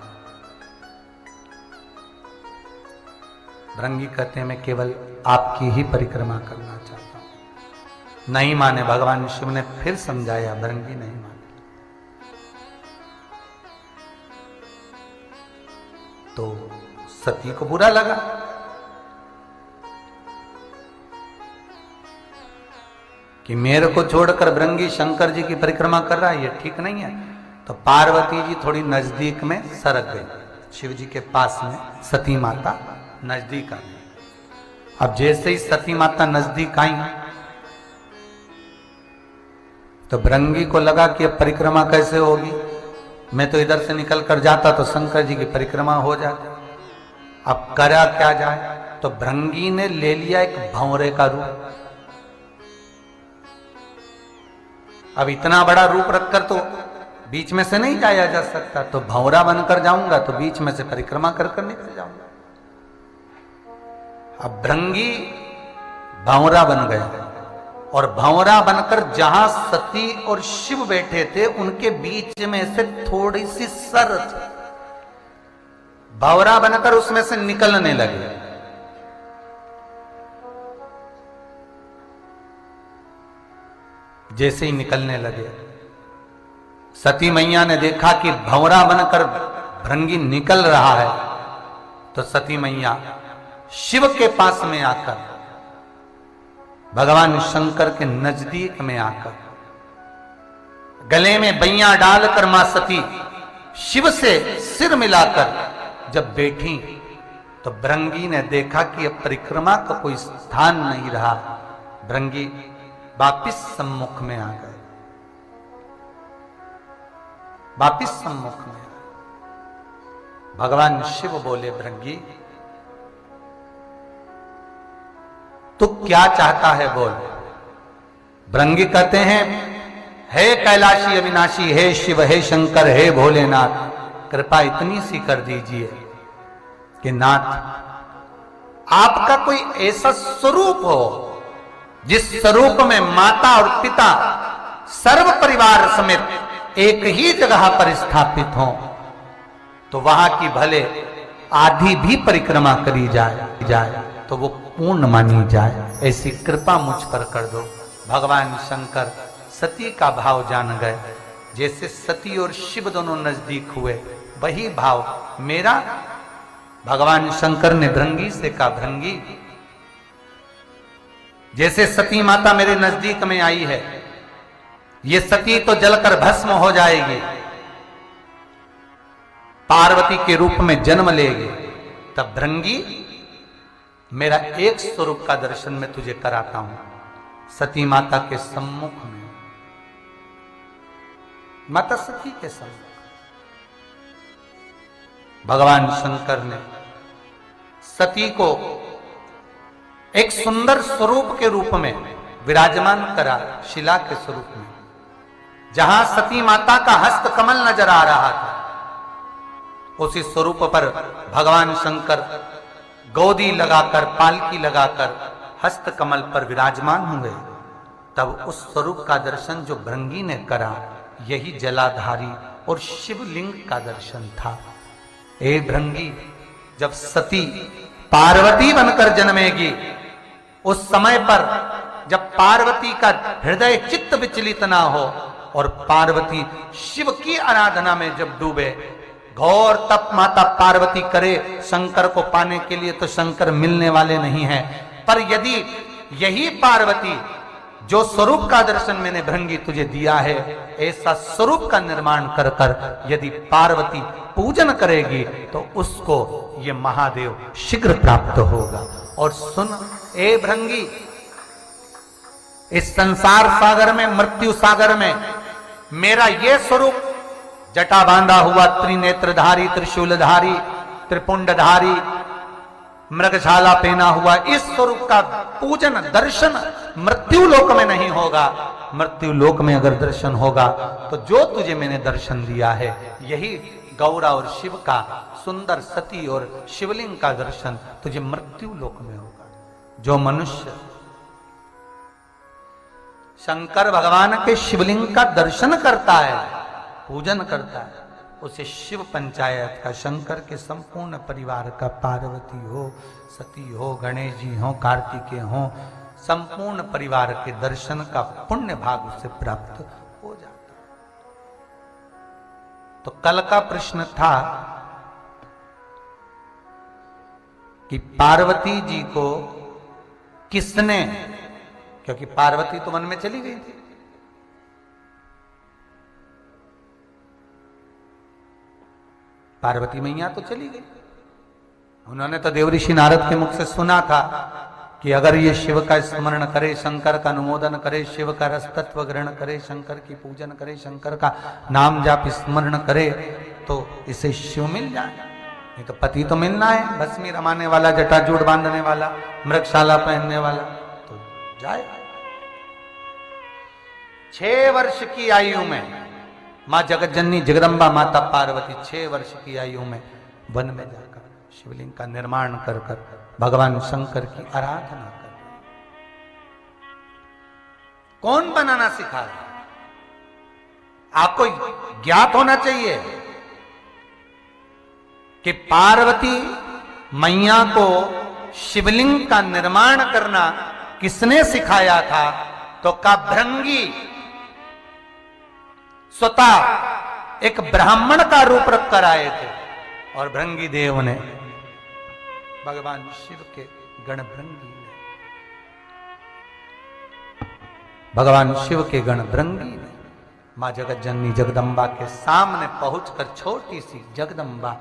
भृंगी कहते हैं मैं केवल आपकी ही परिक्रमा करना चाहता हूं। नहीं माने, भगवान शिव ने फिर समझाया, भृंगी नहीं माने। तो सती को बुरा लगा। कि मेरे को छोड़कर भृंगी शंकर जी की परिक्रमा कर रहा है, ये ठीक नहीं है। तो पार्वती जी थोड़ी नजदीक में सरक गई, शिव जी के पास में सती माता नजदीक आ गई। अब जैसे ही सती माता नजदीक आई तो भृंगी को लगा कि अब परिक्रमा कैसे होगी, मैं तो इधर से निकल कर जाता तो शंकर जी की परिक्रमा हो जाती, अब करा क्या जाए। तो भृंगी ने ले लिया एक भंवरे का रूप। अब इतना बड़ा रूप रखकर तो बीच में से नहीं जाया जा सकता, तो भंवरा बनकर जाऊंगा तो बीच में से परिक्रमा कर कर निकल जाऊंगा। अब भृंगी भंवरा बन गया और भंवरा बनकर जहां सती और शिव बैठे थे उनके बीच में से थोड़ी सी सर भंवरा बनकर उसमें से निकलने लगे। जैसे ही निकलने लगे, सती मैया ने देखा कि भंवरा बनकर भृंगी निकल रहा है, तो सती मैया शिव के पास में आकर, भगवान शंकर के नजदीक में आकर, गले में बैया डालकर मां सती शिव से सिर मिलाकर जब बैठी तो भृंगी ने देखा कि अब परिक्रमा का कोई स्थान नहीं रहा। भृंगी वापिस सम्मुख में आ गए, वापिस सम्मुख में। भगवान शिव बोले, भृंगी तू क्या चाहता है बोल। भृंगी कहते हैं, हे कैलाशी अविनाशी, हे शिव, हे शंकर, हे भोलेनाथ, कृपा इतनी सी कर दीजिए कि नाथ आपका कोई ऐसा स्वरूप हो जिस स्वरूप में माता और पिता सर्व परिवार समेत एक ही जगह पर स्थापित हो, तो वहां की भले आधी भी परिक्रमा करी जाए तो वो पूर्ण मानी जाए, ऐसी कृपा मुझ पर कर दो। भगवान शंकर सती का भाव जान गए। जैसे सती और शिव दोनों नजदीक हुए, वही भाव मेरा भगवान शंकर ने भृंगी से कहा, भृंगी जैसे सती माता मेरे नजदीक में आई है, ये सती तो जलकर भस्म हो जाएगी, पार्वती के रूप में जन्म लेगी, तब भृंगी मेरा एक स्वरूप का दर्शन मैं तुझे कराता हूं। सती माता के सम्मुख में, माता सती के सम्मुख भगवान शंकर ने सती को एक सुंदर स्वरूप के रूप में विराजमान करा, शिला के स्वरूप में। जहां सती माता का हस्त कमल नजर आ रहा था, उसी स्वरूप पर भगवान शंकर गोदी लगाकर, पालकी लगाकर हस्त कमल पर विराजमान हुए। तब उस स्वरूप का दर्शन जो भृंगी ने करा, यही जलाधारी और शिवलिंग का दर्शन था। ए भृंगी, जब सती पार्वती बनकर जन्मेगी, उस समय पर जब पार्वती का हृदय चित्त विचलित ना हो और पार्वती शिव की आराधना में जब डूबे, घोर तप माता पार्वती करे शंकर को पाने के लिए, तो शंकर मिलने वाले नहीं हैं। पर यदि यही पार्वती जो स्वरूप का दर्शन मैंने भृंगी तुझे दिया है, ऐसा स्वरूप का निर्माण कर कर यदि पार्वती पूजन करेगी तो उसको ये महादेव शीघ्र प्राप्त होगा। और सुन ए भृंगी, इस संसार सागर में, मृत्यु सागर में मेरा ये स्वरूप जटा बांधा हुआ, त्रिनेत्रधारी, त्रिशूलधारी, त्रिपुंडधारी, मृगशाला पहना हुआ, इस स्वरूप का पूजन दर्शन मृत्यु लोक में नहीं होगा। मृत्यु लोक में अगर दर्शन होगा तो जो तुझे मैंने दर्शन दिया है, यही गौरा और शिव का सुंदर सती और शिवलिंग का दर्शन तुझे मृत्यु लोक में होगा। जो मनुष्य शंकर भगवान के शिवलिंग का दर्शन करता है, पूजन करता है, उसे शिव पंचायत का, शंकर के संपूर्ण परिवार का, पार्वती हो, सती हो, गणेश जी हो, कार्तिकेय हो, संपूर्ण परिवार के दर्शन का पुण्य भाग उसे प्राप्त हो जाता। तो कल का प्रश्न था कि पार्वती जी को किसने, क्योंकि पार्वती तो वन में चली गई थी, पार्वती मैया तो चली गई। उन्होंने तो देवऋषि नारद के मुख से सुना था कि अगर ये शिव का स्मरण करे, शंकर का अनुमोदन करे, शिव का रसतत्व ग्रहण करे, शंकर की पूजन करे, शंकर का नाम जाप स्मरण करे, तो इसे शिव मिल जाए। नहीं तो पति तो मिलना है, भस्मी रमाने वाला, जटाजूट बांधने वाला, मृगशाला पहनने वाला, तो जाए। 6 वर्ष की आयु में मां जगतजननी जगदम्बा माता पार्वती 6 वर्ष की आयु में वन में जाकर शिवलिंग का निर्माण कर कर भगवान शंकर की आराधना कर। कौन बनाना सिखाया? आपको ज्ञात होना चाहिए कि पार्वती मैया को शिवलिंग का निर्माण करना किसने सिखाया था? तो का भृंगी स्वतः एक ब्राह्मण का रूप रख कर आए थे, और भृंगी देव ने, भगवान शिव के गण भृंगी ने, भगवान शिव के गण भृंगी ने मां जगतजननी जगदम्बा के सामने पहुंचकर, छोटी सी जगदम्बा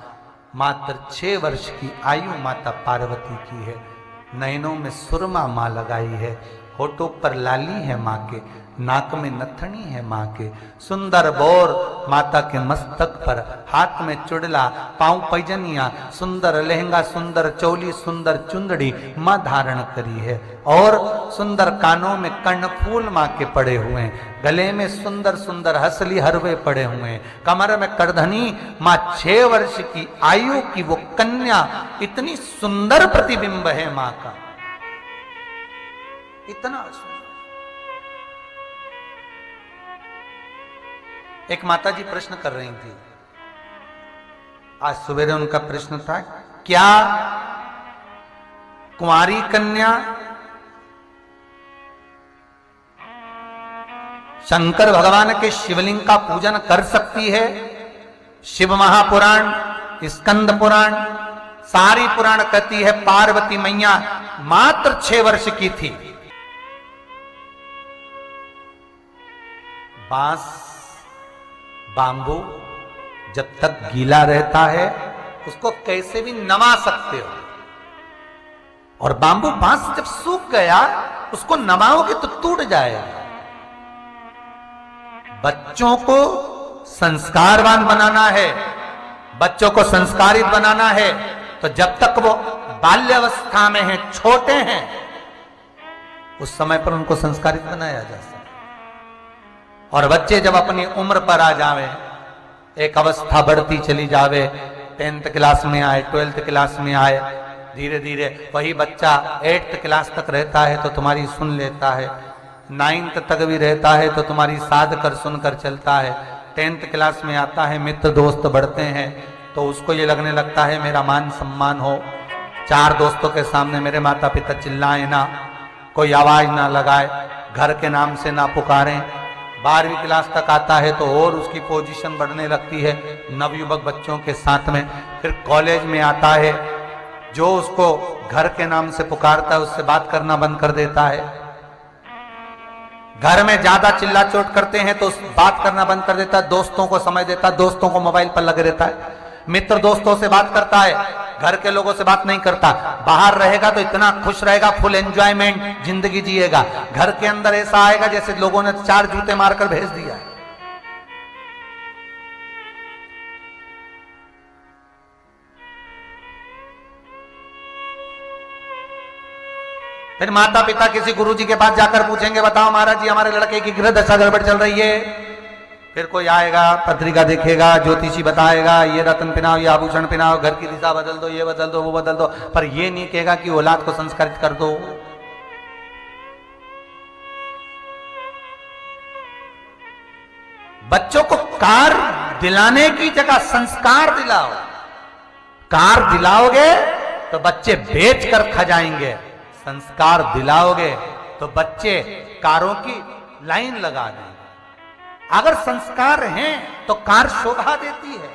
मात्र 6 वर्ष की आयु माता पार्वती की है, नयनों में सुरमा मां लगाई है, होठों पर लाली है मां के, नाक में नथनी है मां के, सुंदर बोर माता के मस्तक पर, हाथ में चुड़ला, पांव पैजनिया, सुंदर लहंगा, सुंदर चोली, सुंदर चुंदड़ी मां धारण करी है, और सुंदर कानों में कर्णफूल मां के पड़े हुए हैं, गले में सुंदर सुंदर हसली हरवे पड़े हुए हैं, कमर में करधनी मां 6 वर्ष की आयु की वो कन्या, इतनी सुंदर प्रतिबिंब है मां का, इतना सुंदर। एक माता जी प्रश्न कर रही थी, आज सवेरे उनका प्रश्न था, क्या कुंवारी कन्या शंकर भगवान के शिवलिंग का पूजन कर सकती है? शिव महापुराण, स्कंद पुराण, सारी पुराण कहती है पार्वती मैया मात्र 6 वर्ष की थी। बांस, बांबू जब तक गीला रहता है उसको कैसे भी नमा सकते हो, और बांबू बांस जब सूख गया उसको नमाओगे तो टूट जाएगा। बच्चों को संस्कारवान बनाना है, बच्चों को संस्कारित बनाना है, तो जब तक वो बाल्यावस्था में हैं, छोटे हैं, उस समय पर उनको संस्कारित बनाया जा सकता है। और बच्चे जब अपनी उम्र पर आ जावे, एक अवस्था बढ़ती चली जावे, 10th क्लास में आए, 12th क्लास में आए, धीरे धीरे वही बच्चा 8th क्लास तक रहता है तो तुम्हारी सुन लेता है, 9th तक भी रहता है तो तुम्हारी साध कर सुनकर चलता है, 10th क्लास में आता है, मित्र दोस्त बढ़ते हैं तो उसको ये लगने लगता है मेरा मान सम्मान हो, 4 दोस्तों के सामने मेरे माता पिता चिल्लाए ना, कोई आवाज ना लगाए, घर के नाम से ना पुकारें। 12वीं क्लास तक आता है तो और उसकी पोजीशन बढ़ने लगती है नवयुवक बच्चों के साथ में। फिर कॉलेज में आता है, जो उसको घर के नाम से पुकारता है उससे बात करना बंद कर देता है। घर में ज्यादा चिल्ला चोट करते हैं तो बात करना बंद कर देता है, दोस्तों को समय देता है, दोस्तों को मोबाइल पर लगे रहता है, मित्र दोस्तों से बात करता है, घर के लोगों से बात नहीं करता। बाहर रहेगा तो इतना खुश रहेगा, फुल एंजॉयमेंट जिंदगी जिएगा। घर के अंदर ऐसा आएगा जैसे लोगों ने 4 जूते मारकर भेज दिया है। फिर माता पिता किसी गुरुजी के पास जाकर पूछेंगे, बताओ महाराज जी हमारे लड़के की गृह दशा गड़बड़ चल रही है। फिर कोई आएगा, पत्रिका देखेगा, ज्योतिषी बताएगा, ये रत्न पिनाओ, ये आभूषण पिनाओ, घर की दिशा बदल दो, ये बदल दो, वो बदल दो, पर ये नहीं कहेगा कि औलाद को संस्कारित कर दो। बच्चों को कार दिलाने की जगह संस्कार दिलाओ। कार दिलाओगे तो बच्चे बेच कर खा जाएंगे, संस्कार दिलाओगे तो बच्चे कारों की लाइन लगा देंगे। अगर संस्कार हैं तो कार शोभा देती है।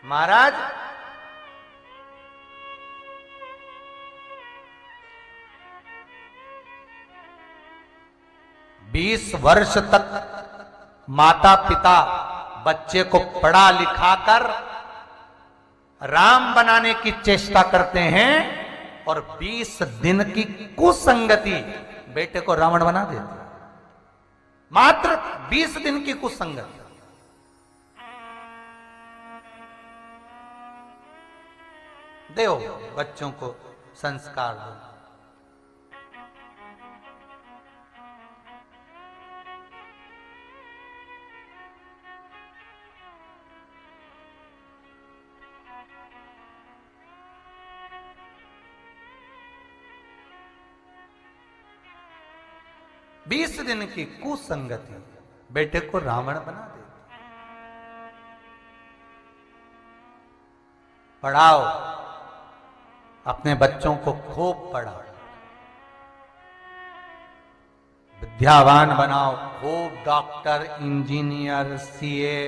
महाराज, बीस वर्ष तक माता पिता बच्चे को पढ़ा लिखा कर राम बनाने की चेष्टा करते हैं और 20 दिन की कुसंगति बेटे को रावण बना देती है। मात्र 20 दिन की कुसंगति। दो बच्चों को संस्कार दो। बीस दिन की कुसंगति बेटे को रावण बना दे। पढ़ाओ, अपने बच्चों को खूब पढ़ाओ, विद्यावान बनाओ, खूब doctor, engineer, CA,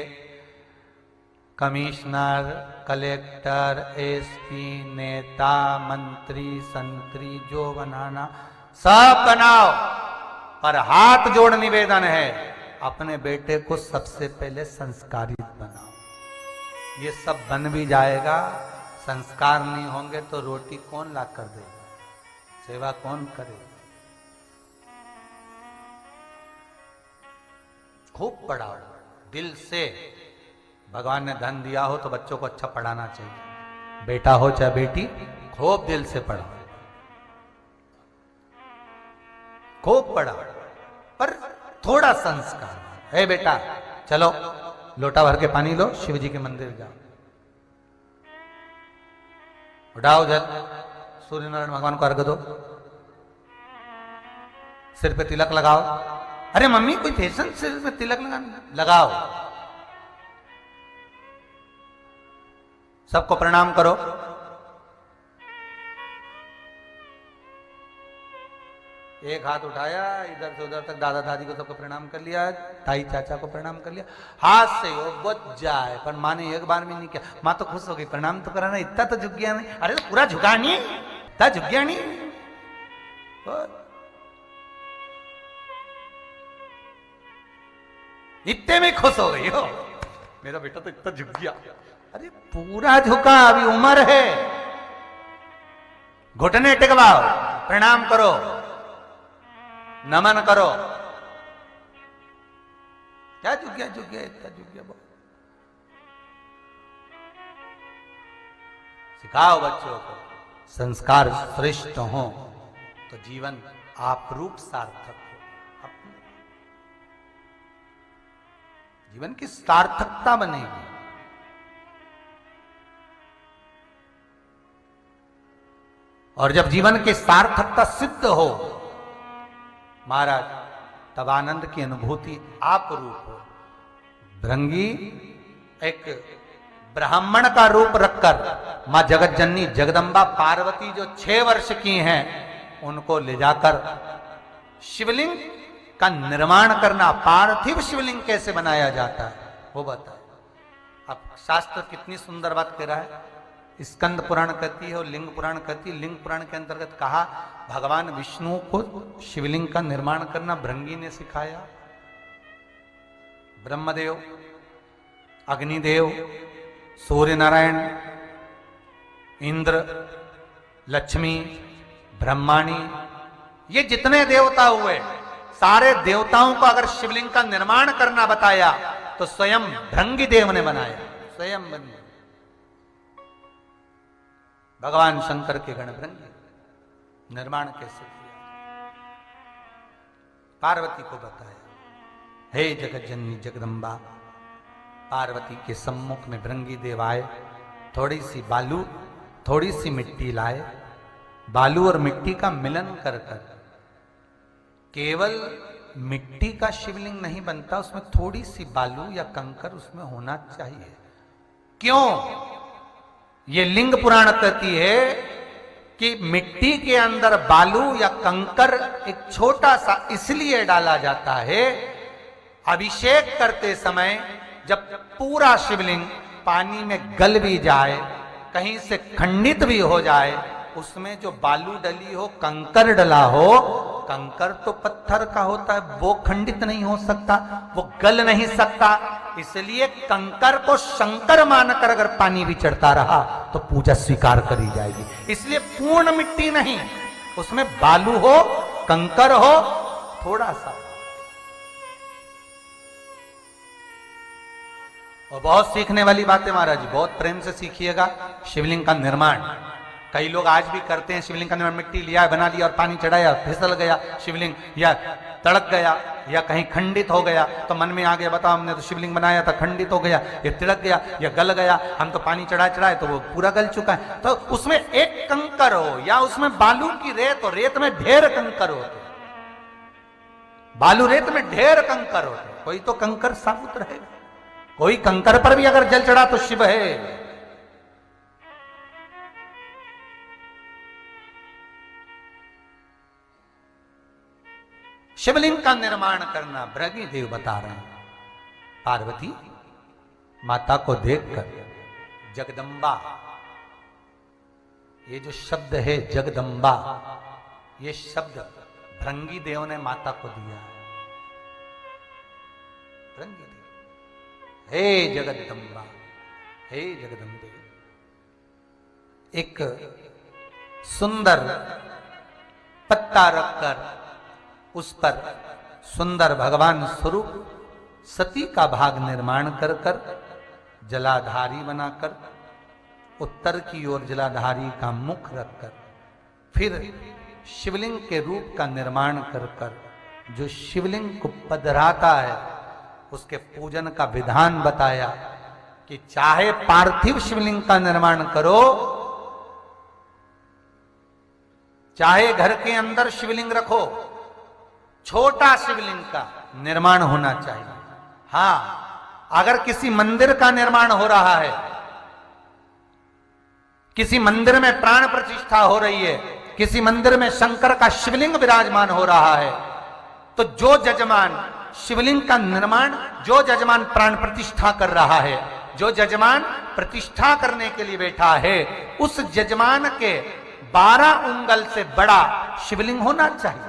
commissioner, collector, SP, नेता, मंत्री, संतरी, जो बनाना सब बनाओ। पर हाथ जोड़ निवेदन है, अपने बेटे को सबसे पहले संस्कारित बनाओ। ये सब बन भी जाएगा, संस्कार नहीं होंगे तो रोटी कौन ला कर देगा, सेवा कौन करेगा। खूब पढ़ाओ दिल से। भगवान ने धन दिया हो तो बच्चों को अच्छा पढ़ाना चाहिए। बेटा हो चाहे बेटी, खूब दिल से पढ़ाओ, खूब पढ़ा, पर थोड़ा संस्कार। है बेटा, चलो लोटा भर के पानी लो, शिव जी के मंदिर जाओ, उठाओ जल, सूर्य नारायण भगवान को अर्घ दो, सिर पे तिलक लगाओ। अरे मम्मी कोई फैशन, सिर पे तिलक लगाओ। सबको प्रणाम करो। एक हाथ उठाया, इधर से उधर तक दादा दादी को सबको प्रणाम कर लिया, ताई चाचा को प्रणाम कर लिया। हाथ से वो बच जाए, पर माँ ने एक बार भी नहीं किया। माँ तो खुश हो गई, प्रणाम तो कराना, इतना तो झुक गया नहीं। अरे तो पूरा झुका नहीं, इतना झुक गया नहीं। इतने में खुश हो गई हो, मेरा बेटा तो इतना झुक गया। अरे पूरा झुका, अभी उम्र है। घुटने टिकवाओ, प्रणाम करो, नमन करो। क्या झुक गया, झुक गया, इतना झुक गया। सिखाओ बच्चों को, संस्कार श्रेष्ठ हो तो जीवन आप रूप सार्थक हो, जीवन की सार्थकता बनेगी। और जब जीवन की सार्थकता सिद्ध हो महाराज, तब आनंद की अनुभूति आप रूप हो। भृंगी एक ब्राह्मण का रूप रखकर मां जगत जननी जगदम्बा पार्वती जो 6 वर्ष की हैं, उनको ले जाकर शिवलिंग का निर्माण करना, पार्थिव शिवलिंग कैसे बनाया जाता है वो बताए। अब शास्त्र कितनी सुंदर बात कह रहा है। स्कंद पुराण कहती है और लिंग पुराण कहती है। लिंग पुराण के अंतर्गत कहा भगवान विष्णु को शिवलिंग का निर्माण करना भृंगी ने सिखाया। ब्रह्मदेव, अग्निदेव, सूर्य नारायण, इंद्र, लक्ष्मी, ब्रह्माणी, ये जितने देवता हुए, सारे देवताओं को अगर शिवलिंग का निर्माण करना बताया तो स्वयं भृंगी देव ने बनाया। स्वयं बन भगवान शंकर के गण भृंगी निर्माण कैसे किया, पार्वती को बताया। हे जगत जननी जगदम्बा, पार्वती के सम्मुख में भृंगी देव आए। थोड़ी सी बालू, थोड़ी सी मिट्टी लाए। बालू और मिट्टी का मिलन कर कर केवल मिट्टी का शिवलिंग नहीं बनता, उसमें थोड़ी सी बालू या कंकर उसमें होना चाहिए। क्यों? ये लिंग पुराण कहती है कि मिट्टी के अंदर बालू या कंकर एक छोटा सा इसलिए डाला जाता है, अभिषेक करते समय जब पूरा शिवलिंग पानी में गल भी जाए, कहीं से खंडित भी हो जाए, उसमें जो बालू डली हो, कंकर डला हो, कंकर तो पत्थर का होता है, वो खंडित नहीं हो सकता, वो गल नहीं सकता। इसलिए कंकर को शंकर मानकर अगर पानी भी चढ़ता रहा तो पूजा स्वीकार करी जाएगी। इसलिए पूर्ण मिट्टी नहीं, उसमें बालू हो, कंकर हो, थोड़ा सा। और बहुत सीखने वाली बात है महाराज जी, बहुत प्रेम से सीखिएगा। शिवलिंग का निर्माण कई लोग आज भी करते हैं। शिवलिंग का निर्माण मिट्टी लिया, बना लिया और पानी चढ़ाया, फिसल गया शिवलिंग, या तड़क गया, या कहीं खंडित हो गया, तो मन में आ गया बताओ हमने तो शिवलिंग बनाया था, खंडित हो गया, ये तिड़क गया या गल गया, हम तो पानी चढ़ाए तो वो पूरा गल चुका है। तो उसमें एक कंकर हो या उसमें बालू की रेत हो, रेत में ढेर कंकर होते, बालू रेत में ढेर कंकर होते, कोई तो कंकर साबुत रहेगा, कोई कंकर पर भी अगर जल चढ़ा तो शिव है। शिवलिंग का निर्माण करना भृगु देव बता रहे हैं। पार्वती माता को देखकर जगदम्बा, ये जो शब्द है जगदम्बा, ये शब्द भृंगी देव ने माता को दिया है। भृंगी देव, हे जगदम्बा, हे जगदम्बे। एक सुंदर पत्ता रखकर उस पर सुंदर भगवान स्वरूप सती का भाग निर्माण कर कर जलाधारी बनाकर, उत्तर की ओर जलाधारी का मुख रखकर, फिर शिवलिंग के रूप का निर्माण कर कर जो शिवलिंग को पधराता है उसके पूजन का विधान बताया कि चाहे पार्थिव शिवलिंग का निर्माण करो, चाहे घर के अंदर शिवलिंग रखो, छोटा शिवलिंग का निर्माण होना चाहिए। हां, अगर किसी मंदिर का निर्माण हो रहा है, किसी मंदिर में प्राण प्रतिष्ठा हो रही है, किसी मंदिर में शंकर का शिवलिंग विराजमान हो रहा है, तो जो जजमान शिवलिंग का निर्माण, जो जजमान प्राण प्रतिष्ठा कर रहा है, जो जजमान प्रतिष्ठा करने के लिए बैठा है, उस जजमान के 12 उंगल से बड़ा शिवलिंग होना चाहिए।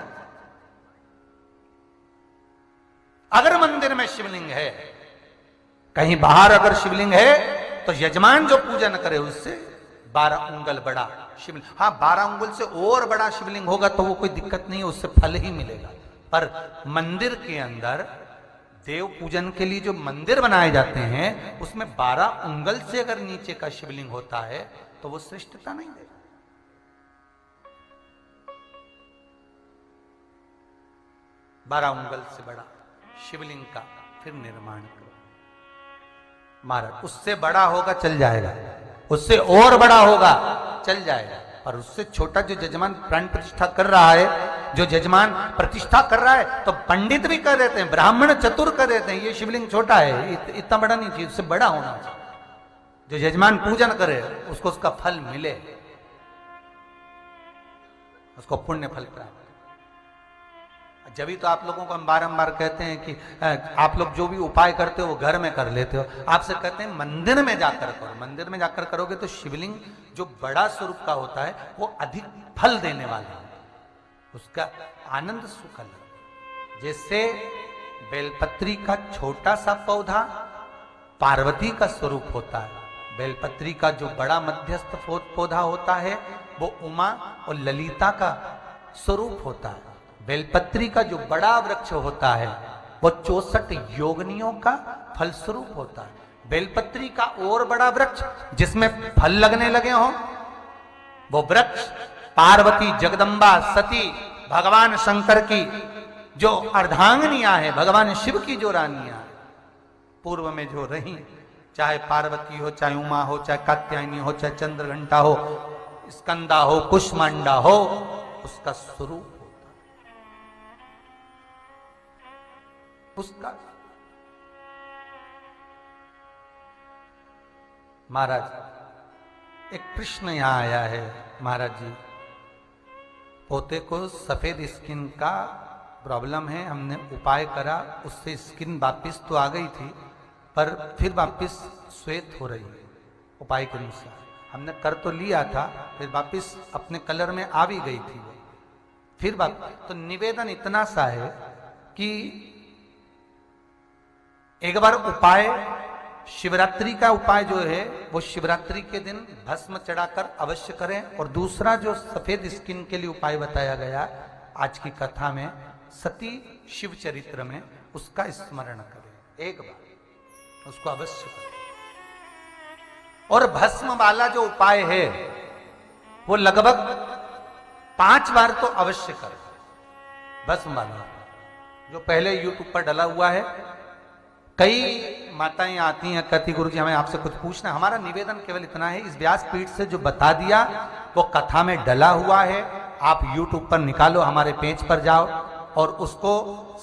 अगर मंदिर में शिवलिंग है, कहीं बाहर अगर शिवलिंग है, तो यजमान जो पूजन करे उससे 12 उंगल बड़ा शिवलिंग, हाँ 12 उंगल से और बड़ा शिवलिंग होगा तो वो कोई दिक्कत नहीं है, उससे फल ही मिलेगा। पर मंदिर के अंदर देव पूजन के लिए जो मंदिर बनाए जाते हैं उसमें 12 उंगल से अगर नीचे का शिवलिंग होता है तो वो श्रेष्ठता नहीं देगा। 12 उंगल से बड़ा शिवलिंग का फिर निर्माण करो महाराज। उससे बड़ा होगा चल जाएगा, उससे और बड़ा होगा चल जाएगा, पर उससे छोटा जो जजमान प्राण प्रतिष्ठा कर रहा है, जो जजमान प्रतिष्ठा कर रहा है, तो पंडित भी कर देते हैं, ब्राह्मण चतुर कर देते हैं, ये शिवलिंग छोटा है, इतना बड़ा नहीं चाहिए, उससे बड़ा होना चाहिए। जो जजमान पूजन करे उसको उसका फल मिले, उसको पुण्य फल प्राप्त। जब ही तो आप लोगों को हम बारंबार कहते हैं कि आप लोग जो भी उपाय करते हो वो घर में कर लेते हो, आपसे कहते हैं मंदिर में जाकर करो। मंदिर में जाकर करोगे तो शिवलिंग जो बड़ा स्वरूप का होता है वो अधिक फल देने वाला है, उसका आनंद सुख अलग। जैसे बेलपत्री का छोटा सा पौधा पार्वती का स्वरूप होता है, बेलपत्री का जो बड़ा मध्यस्थ पौधा होता है वो उमा और ललिता का स्वरूप होता है। बेलपत्री का जो बड़ा वृक्ष होता है वो 64 योगनियों का फलस्वरूप होता है। बेलपत्री का और बड़ा वृक्ष जिसमें फल लगने लगे हों वो वृक्ष पार्वती, जगदम्बा, सती, भगवान शंकर की जो अर्धांगिनियां है, भगवान शिव की जो रानियां है, पूर्व में जो रही, चाहे पार्वती हो, चाहे उमा हो, चाहे कात्यायनी हो, चाहे चंद्रघंटा हो, स्कंदा हो, कुष्मांडा हो, उसका स्वरूप। उसका महाराज एक प्रश्न यहां आया है। महाराज जी, पोते को सफेद स्किन का प्रॉब्लम है, हमने उपाय करा, उससे स्किन वापिस तो आ गई थी पर फिर वापिस श्वेत हो रही है। उपाय के अनुसार हमने कर तो लिया था, फिर वापिस अपने कलर में आ भी गई थी वो, फिर तो निवेदन इतना सा है कि एक बार उपाय, शिवरात्रि का उपाय जो है वो शिवरात्रि के दिन भस्म चढ़ाकर अवश्य करें। और दूसरा जो सफेद स्किन के लिए उपाय बताया गया आज की कथा में, सती शिव चरित्र में, उसका स्मरण करें एक बार, उसको अवश्य करें। और भस्म वाला जो उपाय है वो लगभग 5 बार तो अवश्य करें। भस्म वाला जो पहले यूट्यूब पर डला हुआ है, कई माताएं आती हैं, कहती गुरुजी हमें आपसे कुछ पूछना है। हमारा निवेदन केवल इतना है, इस व्यासपीठ से जो बता दिया वो कथा में डला हुआ है, आप यूट्यूब पर निकालो, हमारे पेज पर जाओ और उसको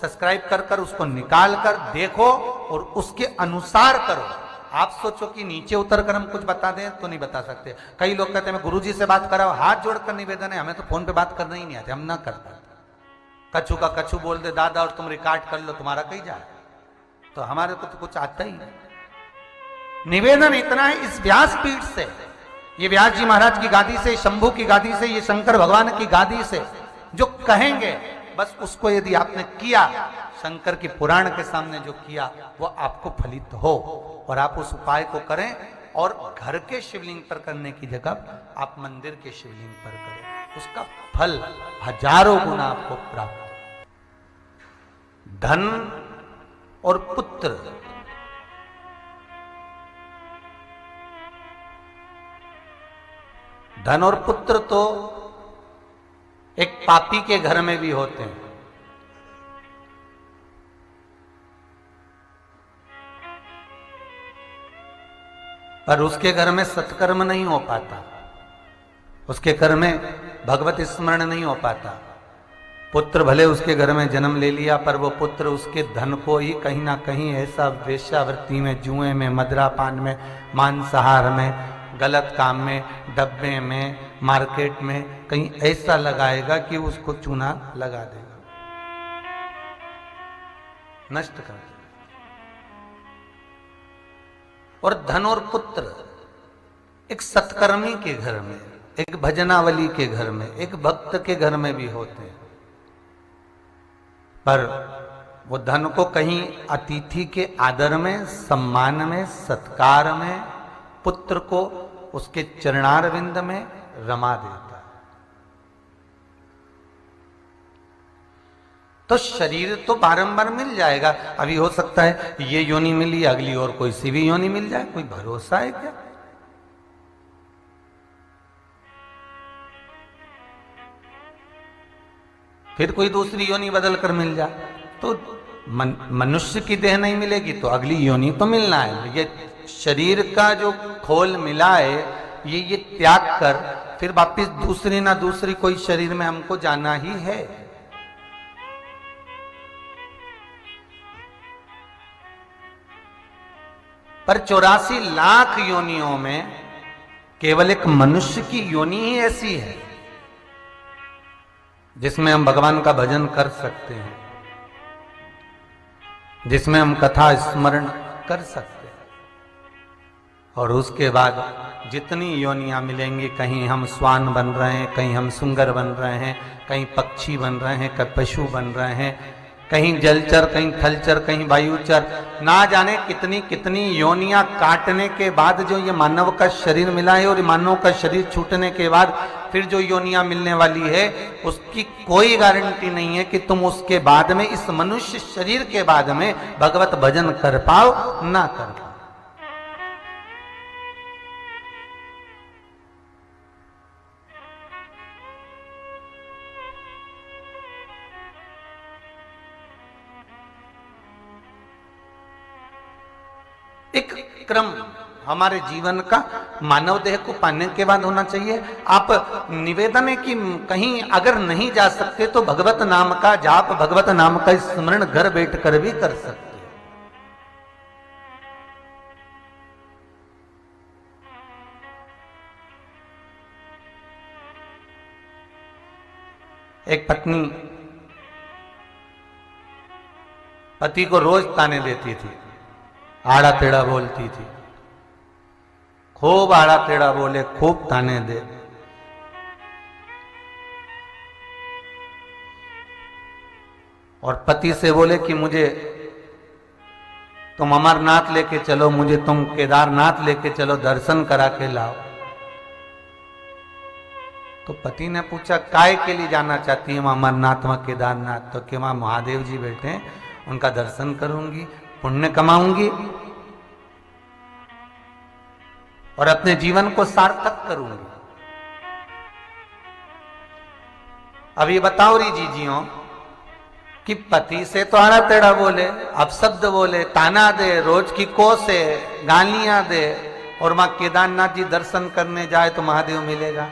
सब्सक्राइब कर कर उसको निकाल कर देखो और उसके अनुसार करो। आप सोचो कि नीचे उतर कर हम कुछ बता दें तो नहीं बता सकते। कई लोग कहते हैं मैं गुरुजी से बात कराओ, हाथ जोड़कर निवेदन है, हमें तो फोन पे बात करना ही नहीं आती, हम ना करते। कछु का कछु बोल दे दादा और तुम रिकॉर्ड कर लो, तुम्हारा कहीं जाए, तो हमारे को तो कुछ आता ही नहीं। निवेदन इतना है, इस व्यासपीठ से, ये व्यास जी महाराज की गादी से, शंभू की गादी से, ये शंकर भगवान की गादी से जो कहेंगे बस उसको यदि आपने किया, शंकर की पुराण के सामने जो किया वो आपको फलित हो। और आप उस उपाय को करें और घर के शिवलिंग पर करने की जगह आप मंदिर के शिवलिंग पर करें, उसका फल हजारों गुना आपको प्राप्त। धन और पुत्र, धन और पुत्र तो एक पापी के घर में भी होते हैं, पर उसके घर में सत्कर्म नहीं हो पाता, उसके घर में भगवत स्मरण नहीं हो पाता। पुत्र भले उसके घर में जन्म ले लिया, पर वो पुत्र उसके धन को ही कहीं ना कहीं ऐसा वेश्यावृत्ति में, जुए में, मदिरापान में, मांसाहार में, गलत काम में, डब्बे में, मार्केट में कहीं ऐसा लगाएगा कि उसको चूना लगा देगा, नष्ट कर देगा। और धन और पुत्र एक सत्कर्मी के घर में, एक भजनावली के घर में, एक भक्त के घर में भी होते हैं, पर वो धन को कहीं अतिथि के आदर में, सम्मान में, सत्कार में, पुत्र को उसके चरणारविंद में रमा देता है। तो शरीर तो बारंबार मिल जाएगा, अभी हो सकता है ये योनि मिली, अगली और कोई सी भी योनि मिल जाए, कोई भरोसा है क्या? फिर कोई दूसरी योनि बदल कर मिल जाए, तो मनुष्य की देह नहीं मिलेगी तो अगली योनि तो मिलना है। ये शरीर का जो खोल मिला है, ये त्याग कर फिर वापिस दूसरी ना दूसरी कोई शरीर में हमको जाना ही है। पर 84 लाख योनियों में केवल एक मनुष्य की योनि ही ऐसी है जिसमें हम भगवान का भजन कर सकते हैं, जिसमें हम कथा स्मरण कर सकते हैं। और उसके बाद जितनी योनियां मिलेंगी, कहीं हम श्वान बन रहे हैं, कहीं हम सुंगर बन रहे हैं, कहीं पक्षी बन रहे हैं, कहीं पशु बन रहे हैं, कहीं जलचर, कहीं थलचर, कहीं वायुचर, ना जाने कितनी कितनी योनियां काटने के बाद जो ये मानव का शरीर मिला है, और मानव का शरीर छूटने के बाद फिर जो योनियां मिलने वाली है, उसकी कोई गारंटी नहीं है कि तुम उसके बाद में, इस मनुष्य शरीर के बाद में भगवत भजन कर पाओ ना कर पाओ। एक क्रम हमारे जीवन का मानव देह को पाने के बाद होना चाहिए। आप निवेदन है कि कहीं अगर नहीं जा सकते तो भगवत नाम का जाप, भगवत नाम का स्मरण घर बैठ कर भी कर सकते। एक पत्नी पति को रोज ताने देती थी, आड़ा टेढ़ा बोलती थी, खूब आड़ा टेढ़ा बोले, खूब ताने दे। और पति से बोले कि मुझे तुम अमरनाथ लेके चलो, मुझे तुम केदारनाथ लेके चलो, दर्शन करा के लाओ। तो पति ने पूछा काय के लिए जाना चाहती है अमरनाथ व केदारनाथ? तो कि वहां महादेव जी बैठे हैं, उनका दर्शन करूंगी, पुण्य कमाऊंगी और अपने जीवन को सार्थक करूंगी। अब ये बताओ री जीजियों कि पति से तो आड़ा टेढ़ा बोले, अपशब्द बोले, ताना दे, रोज की कोसे, गालियां दे, और वहां केदारनाथ जी दर्शन करने जाए तो महादेव मिलेगा?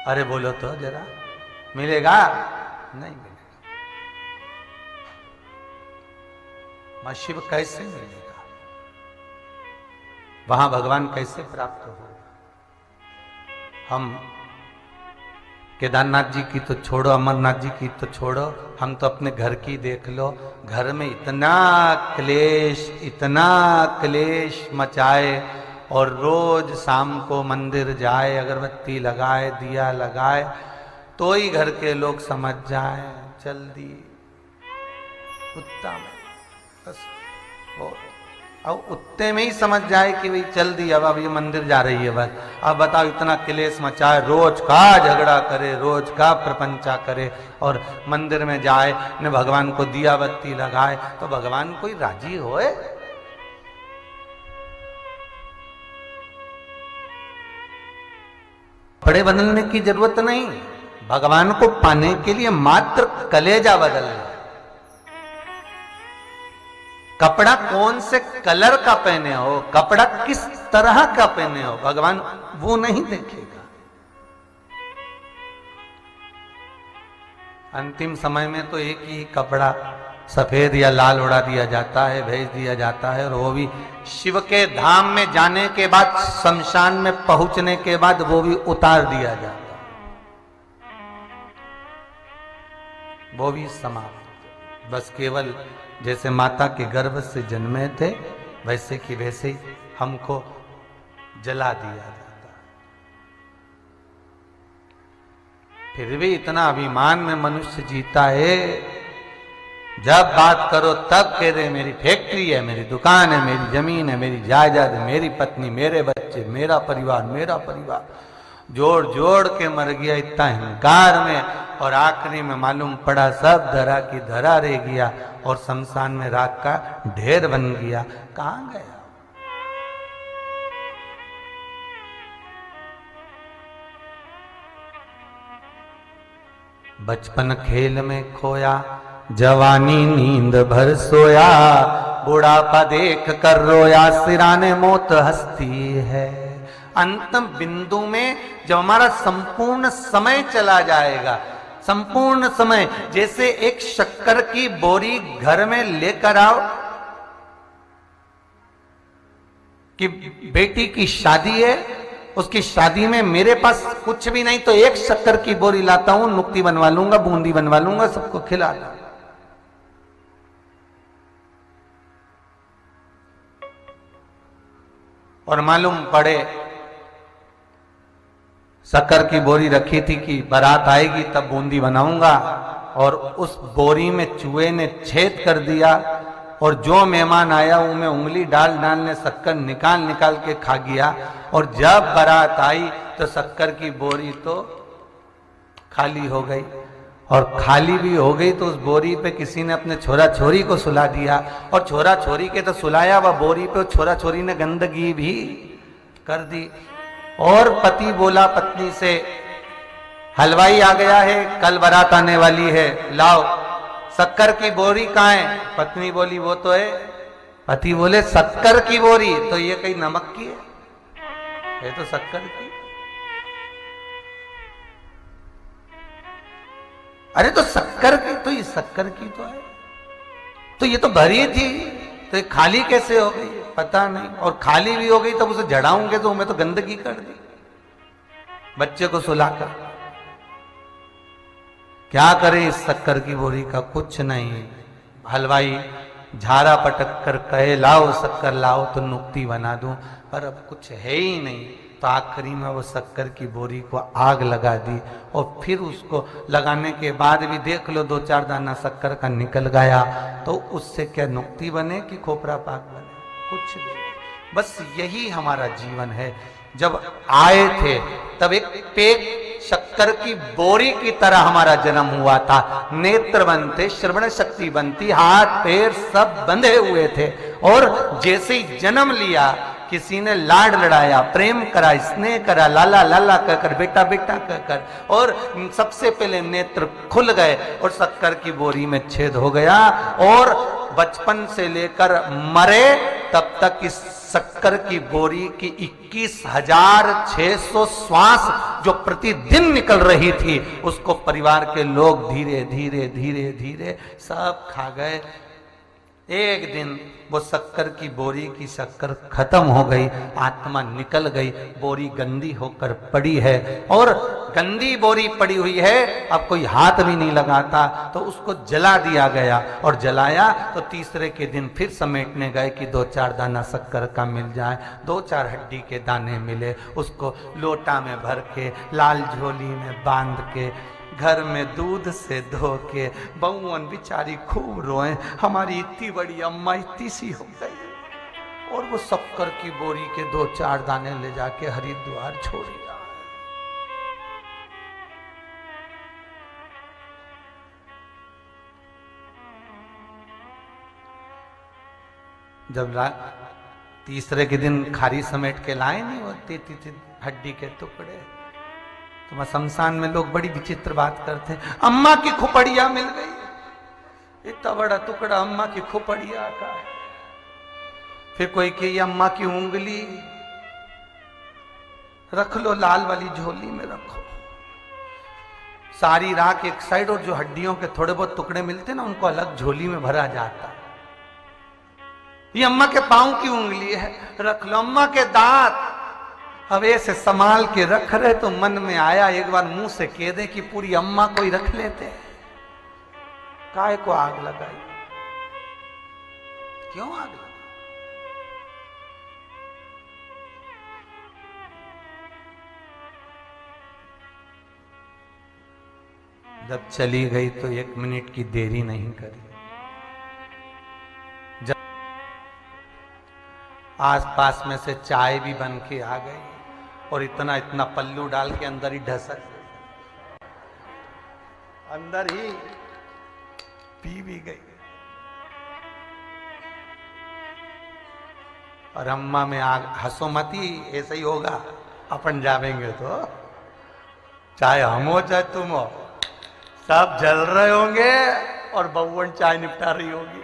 अरे बोलो तो जरा, मिलेगा? नहीं मिलेगा। मां शिव कैसे मिलेगा? वहां भगवान कैसे प्राप्त होगा? हम केदारनाथ जी की तो छोड़ो, अमरनाथ जी की तो छोड़ो, हम तो अपने घर की देख लो। घर में इतना क्लेश मचाए और रोज शाम को मंदिर जाए, अगरबत्ती लगाए, दिया लगाए, तो ही घर के लोग समझ जाए जल्दी कुत्ता में बस, अब उत्ते में ही समझ जाए कि भाई चल दी, अब ये मंदिर जा रही है बस। अब बताओ इतना क्लेश मचाए, रोज का झगड़ा करे, रोज का प्रपंचा करे और मंदिर में जाए न भगवान को दिया बत्ती लगाए, तो भगवान कोई राजी होए? कपड़े बदलने की जरूरत नहीं, भगवान को पाने के लिए मात्र कलेजा बदलना। कपड़ा कौन से कलर का पहने हो, कपड़ा किस तरह का पहने हो, भगवान वो नहीं देखेगा। अंतिम समय में तो एक ही कपड़ा सफेद या लाल उड़ा दिया जाता है, भेज दिया जाता है, और वो भी शिव के धाम में जाने के बाद, शमशान में पहुंचने के बाद वो भी उतार दिया जाता है, वो भी समाप्त। बस केवल जैसे माता के गर्भ से जन्मे थे वैसे कि वैसे ही हमको जला दिया जाता। फिर भी इतना अभिमान में मनुष्य जीता है, जब बात करो तब कह दे मेरी फैक्ट्री है, मेरी दुकान है, मेरी जमीन है, मेरी जायदाद है, मेरी पत्नी, मेरे बच्चे, मेरा परिवार, मेरा परिवार। जोड़ जोड़ के मर गया इतना अहंकार में, और आखिरी में मालूम पड़ा सब धरा की धरा रह गया और शमशान में राख का ढेर बन गया। कहां गया? बचपन खेल में खोया, जवानी नींद भर सोया, बुढ़ापा देख कर रोया, सिराने मौत हंसती है। अंतिम बिंदु में जब हमारा संपूर्ण समय चला जाएगा, संपूर्ण समय, जैसे एक शक्कर की बोरी घर में लेकर आओ कि बेटी की शादी है, उसकी शादी में मेरे पास कुछ भी नहीं तो एक शक्कर की बोरी लाता हूं, नुक्ती बनवा लूंगा, बूंदी बनवा लूंगा, सबको खिला दूंगा। और मालूम पड़े शक्कर की बोरी रखी थी कि बारात आएगी तब बूंदी बनाऊंगा, और उस बोरी में चूहे ने छेद कर दिया, और जो मेहमान आया उनमें उंगली डाल डाल ने शक्कर निकाल निकाल के खा गया। और जब बारात आई तो शक्कर की बोरी तो खाली हो गई, और खाली भी हो गई तो उस बोरी पे किसी ने अपने छोरा छोरी को सुला दिया, और छोरा छोरी के तो सुलाया वह बोरी पे छोरा छोरी ने गंदगी भी कर दी। और पति बोला पत्नी से, हलवाई आ गया है, कल बारात आने वाली है, लाओ शक्कर की बोरी कहाँ है? पत्नी बोली वो तो है पति बोले शक्कर की बोरी, तो ये कहीं नमक की है, ये तो शक्कर की। अरे तो शक्कर की, तो ये शक्कर की तो है, तो ये तो भरी थी, तो ये खाली कैसे हो गई पता नहीं। और खाली भी हो गई तब उसे जड़ाऊंगे तो मैं तो गंदगी कर दी। बच्चे को सुलाकर क्या करें इस शक्कर की बोरी का, कुछ नहीं। हलवाई झारा पटक कर कहे लाओ शक्कर लाओ तो नुक्ति बना दूं, पर अब कुछ है ही नहीं। तो आखिरी में वो शक्कर की बोरी को आग लगा दी, और फिर उसको लगाने के बाद भी देख लो 2-4 दाना शक्कर का निकल गया, तो उससे क्या नुक्ति बने कि खोपरा पाक बने, कुछ नहीं। बस यही हमारा जीवन है। जब आए थे तब एक पेट शक्कर की बोरी की तरह हमारा जन्म हुआ था। नेत्र बनते, श्रवण शक्ति बनती, हाथ पैर सब बंधे हुए थे। और जैसे ही जन्म लिया, किसी ने लाड लड़ाया, प्रेम करा, स्नेह करा, लाला लाला कहकर, बेटा बेटा कहकर, और सबसे पहले नेत्र खुल गए और शक्कर की बोरी में छेद हो गया। और बचपन से लेकर मरे तब तक इस शक्कर की बोरी की 21,600 श्वास जो प्रतिदिन निकल रही थी, उसको परिवार के लोग धीरे धीरे धीरे धीरे सब खा गए। एक दिन वो शक्कर की बोरी की शक्कर खत्म हो गई, आत्मा निकल गई, बोरी गंदी होकर पड़ी है। और गंदी बोरी पड़ी हुई है, अब कोई हाथ भी नहीं लगाता, तो उसको जला दिया गया। और जलाया तो तीसरे के दिन फिर समेटने गए कि 2-4 दाना शक्कर का मिल जाए। 2-4 हड्डी के दाने मिले, उसको लोटा में भर के, लाल झोली में बांध के, घर में दूध से धो के, बहुवन बेचारी खूब रोए, हमारी इतनी बड़ी अम्मा इतनी सी हो गई। और वो शक्कर की बोरी के 2-4 दाने ले जाके हरिद्वार छोड़ दिया। जब तीसरे के दिन खारी समेट के लाए नहीं होती थी हड्डी के टुकड़े, तो शमशान में लोग बड़ी विचित्र बात करते हैं, अम्मा की खोपड़िया मिल गई, इतना बड़ा टुकड़ा अम्मा की खोपड़िया का है। फिर कोई कहे अम्मा की उंगली रख लो, लाल वाली झोली में रखो। सारी राख एक साइड, और जो हड्डियों के थोड़े बहुत टुकड़े मिलते ना, उनको अलग झोली में भरा जाता। ये अम्मा के पांव की उंगली है, रख लो। अम्मा के दांत अब ऐसे संभाल के रख रहे, तो मन में आया एक बार मुंह से कह दे कि पूरी अम्मा को ही रख लेते। काय को आग लगाई, क्यों आग लगाई? जब चली गई तो 1 मिनट की देरी नहीं करी। जब आसपास में से चाय भी बन के आ गई, और इतना इतना पल्लू डाल के अंदर ही ढसक, अंदर ही पी भी गई। और अम्मा में आग, हंसो मती, ऐसा ही होगा, अपन जावेंगे तो चाहे हम हो चाहे तुम हो, सब जल रहे होंगे और बहुवन चाय निपटा रही होगी।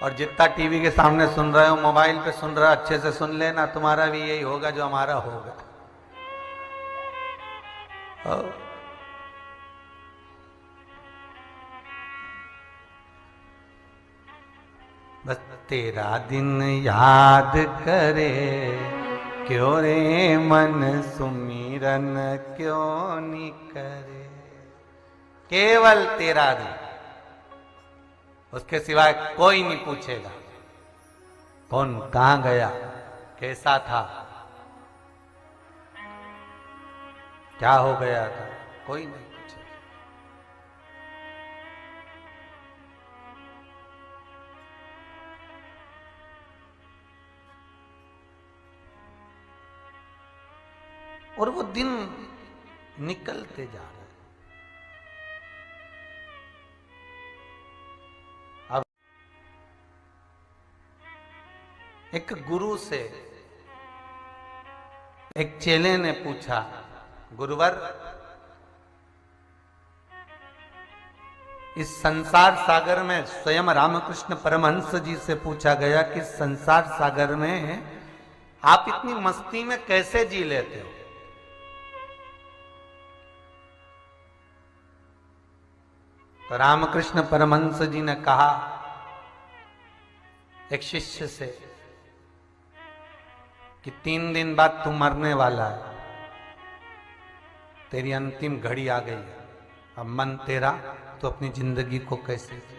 और जितना टीवी के सामने सुन रहे हो, मोबाइल पे सुन रहे हो, अच्छे से सुन लेना, तुम्हारा भी यही होगा जो हमारा होगा। बस तेरा दिन याद करे, क्यों रे मन सुमिरन क्यों नहीं करे। केवल तेरा दिन, उसके सिवाय कोई नहीं पूछेगा कौन कहां गया, कैसा था, क्या हो गया था, कोई नहीं पूछेगा। और वो दिन निकलते जा रहे। एक गुरु से एक चेले ने पूछा, गुरुवर इस संसार सागर में स्वयं रामकृष्ण परमहंस जी से पूछा गया कि संसार सागर में आप इतनी मस्ती में कैसे जी लेते हो? तो रामकृष्ण परमहंस जी ने कहा एक शिष्य से कि 3 दिन बाद तू मरने वाला है, तेरी अंतिम घड़ी आ गई है, अब मन तेरा तो अपनी जिंदगी को कैसे जिए।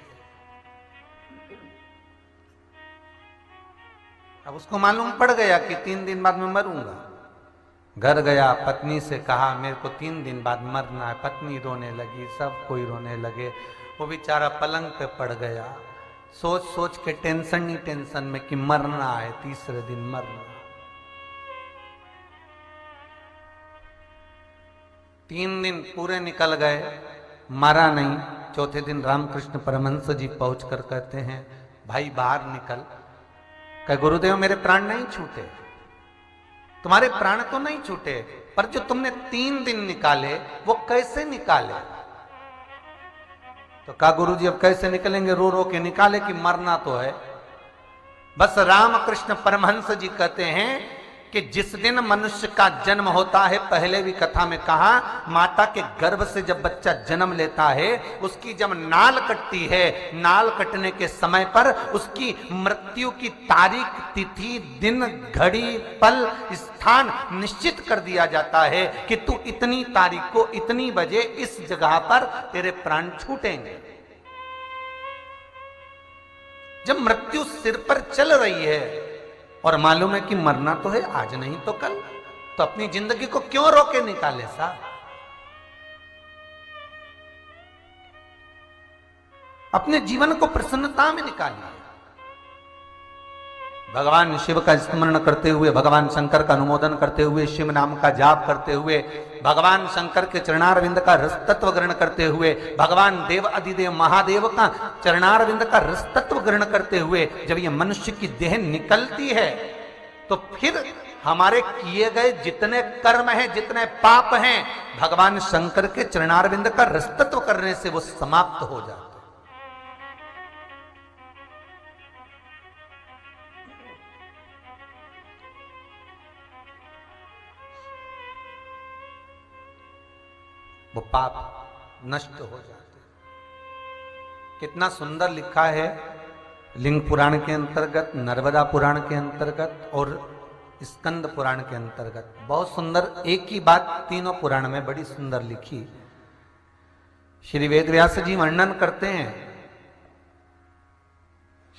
अब उसको मालूम पड़ गया कि 3 दिन बाद मैं मरूंगा। घर गया, पत्नी से कहा मेरे को 3 दिन बाद मरना है। पत्नी रोने लगी, सब कोई रोने लगे। वो बेचारा पलंग पे पड़ गया, सोच सोच के टेंशन ही टेंशन में कि मरना है, तीसरे दिन मरना। 3 दिन पूरे निकल गए, मरा नहीं। चौथे दिन रामकृष्ण परमहंस जी पहुंच कर कहते हैं भाई बाहर निकल। कहे गुरुदेव मेरे प्राण नहीं छूटे। तुम्हारे प्राण तो नहीं छूटे, पर जो तुमने 3 दिन निकाले वो कैसे निकाले? तो कहा गुरुजी अब कैसे निकलेंगे? रो रो के निकाले कि मरना तो है। बस रामकृष्ण परमहंस जी कहते हैं कि जिस दिन मनुष्य का जन्म होता है, पहले भी कथा में कहा, माता के गर्भ से जब बच्चा जन्म लेता है, उसकी जब नाल कटती है, नाल कटने के समय पर उसकी मृत्यु की तारीख, तिथि, दिन, घड़ी, पल, स्थान निश्चित कर दिया जाता है कि तू इतनी तारीख को इतनी बजे इस जगह पर तेरे प्राण छूटेंगे। जब मृत्यु सिर पर चल रही है और मालूम है कि मरना तो है, आज नहीं तो कल, तो अपनी जिंदगी को क्यों रोके निकाले साहब? अपने जीवन को प्रसन्नता में निकालिए। भगवान शिव का स्मरण करते हुए, भगवान शंकर का अनुमोदन करते हुए, शिव नाम का जाप करते हुए, भगवान शंकर के चरणारविंद का रस तत्व ग्रहण करते हुए, भगवान देव अधिदेव महादेव का चरणारविंद का रस तत्व ग्रहण करते हुए जब ये मनुष्य की देह निकलती है, तो फिर हमारे किए गए जितने कर्म हैं, जितने पाप हैं, भगवान शंकर के चरणारविंद का रस तत्व करने से वो समाप्त हो जाते। वो पाप नष्ट हो जाते। कितना सुंदर लिखा है लिंग पुराण के अंतर्गत, नर्मदा पुराण के अंतर्गत और स्कंद पुराण के अंतर्गत। बहुत सुंदर एक ही बात तीनों पुराण में बड़ी सुंदर लिखी। श्री वेदव्यास जी वर्णन करते हैं,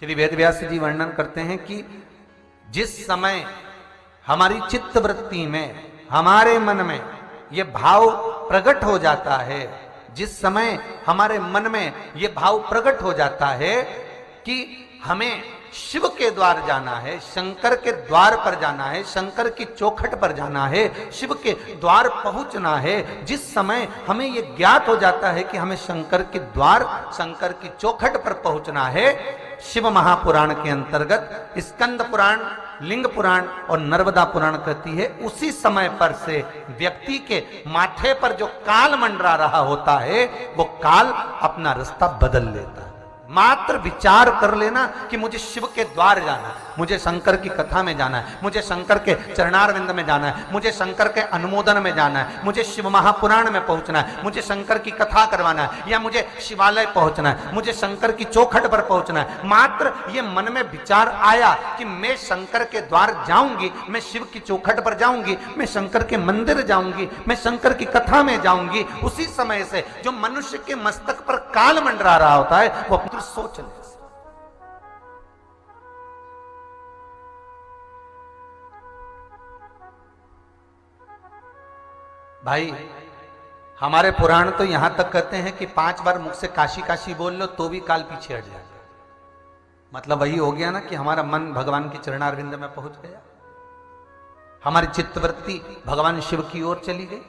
श्री वेदव्यास जी वर्णन करते हैं कि जिस समय हमारी चित्त वृत्ति में, हमारे मन में ये भाव प्रकट हो जाता है, जिस समय हमारे मन में ये भाव प्रकट हो जाता है कि हमें शिव के द्वार जाना है, शंकर के द्वार पर जाना है, शंकर की चौखट पर जाना है, शिव के द्वार पहुंचना है, जिस समय हमें यह ज्ञात हो जाता है कि हमें शंकर के द्वार, शंकर की चौखट पर पहुंचना है, शिव महापुराण के अंतर्गत स्कंद पुराण, लिंग पुराण और नर्मदा पुराण कहती है, उसी समय पर से व्यक्ति के माथे पर जो काल मंडरा रहा होता है, वो काल अपना रास्ता बदल लेता है। मात्र विचार कर लेना कि मुझे शिव के द्वार जाना है, मुझे शंकर की कथा में जाना है, मुझे शंकर के चरणारविंद में जाना है, मुझे शंकर के अनुमोदन में जाना है, मुझे शिव महापुराण में पहुंचना है, मुझे शंकर की कथा करवाना है, या मुझे शिवालय पहुंचना है, मुझे शंकर की चौखट पर पहुंचना है। मात्र ये मन में विचार आया कि मैं शंकर के द्वार जाऊंगी, मैं शिव की चौखट पर जाऊंगी, मैं शंकर के मंदिर जाऊंगी, मैं शंकर की कथा में जाऊंगी, उसी समय से जो मनुष्य के मस्तक पर काल मंडरा रहा होता है वो अपनी सोच ले। भाई हमारे पुराण तो यहां तक कहते हैं कि 5 बार मुख से काशी काशी बोल लो तो भी काल पीछे हट जाएगा। मतलब वही हो गया ना कि हमारा मन भगवान के चरणारविंद में पहुंच गया, हमारी चित्तवृत्ति भगवान शिव की ओर चली गई।